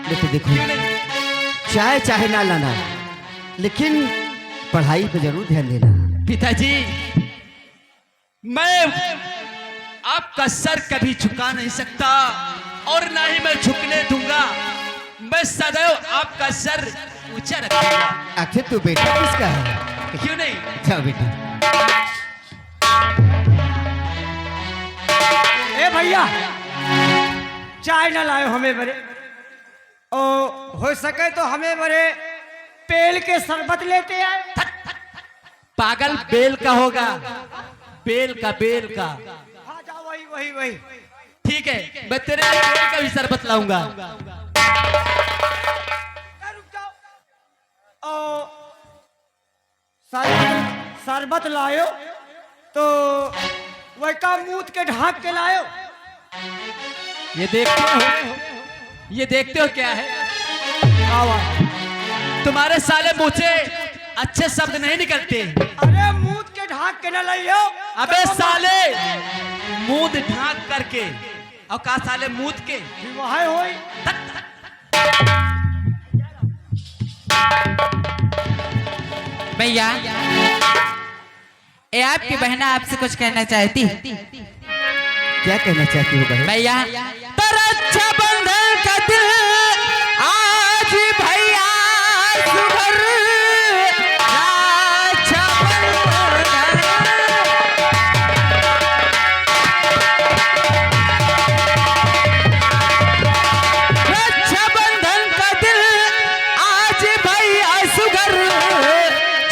बेटे देखो,
क्यों नहीं?
चाय चाहे ना लाना, लेकिन पढ़ाई पे जरूर ध्यान देना।
पिताजी, मैं आपका सर कभी झुका नहीं सकता और ना ही मैं झुकने दूंगा। मैं सदैव आपका सर ऊंचा रखूंगा।
आखिर तू बेटा किसका है?
क्यों नहीं?
जाओ बेटा।
ए भैया, चाय ना लाए हमें बरे, ओ हो सके तो हमें बरे पेल के शरबत लेते आए।
पागल बेल का होगा, बेल का
हाँ जाओ, वही वही वही।
ठीक है, मैं तेरे लिए बेल का भी शरबत लाऊंगा।
रुक जाओ। ओ शरबत लायो तो वही का मूत के ढाक के लायो।
ये देखते हो क्या है? तुम्हारे साले मुंह से अच्छे शब्द नहीं निकलते।
अरे मूत के ढाक के न लाइयो।
अबे साले, मुंह ढाक करके और का साले मूत के
वही होई।
भैया, ये आपकी बहना आपसे कुछ कहना चाहती है।
क्या कहना चाहती हो बहन?
भैया, तेरा अच्छा बंधन का दिल आज भैया सुधर अच्छा बंधन का दिल आज भैया सुधर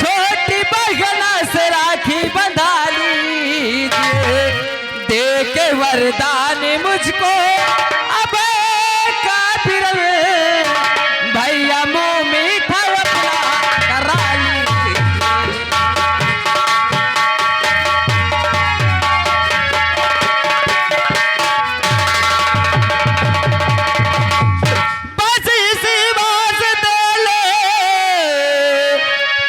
छोटी बहना से राखी बंधा लीजिए दे के वरदान मुझको अबे काफिर भैया मुंह मीठा अपना करा लीजिए। बस इसी बात दे ले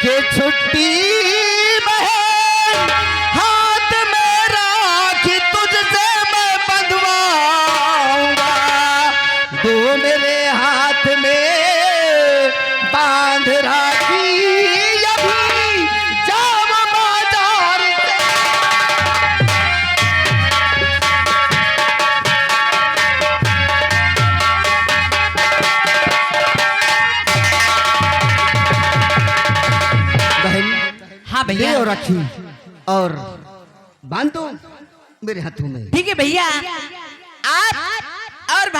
कि छुट्टी बहन हाथ में राखी तुझसे मैं बंधवाऊंगा, दो मेरे हाथ में बांध राखी अभी जाम बाजार से। बहन
हाँ
ले
भैया,
और राखी और बांध दो मेरे हाथों में।
ठीक है भैया, आप और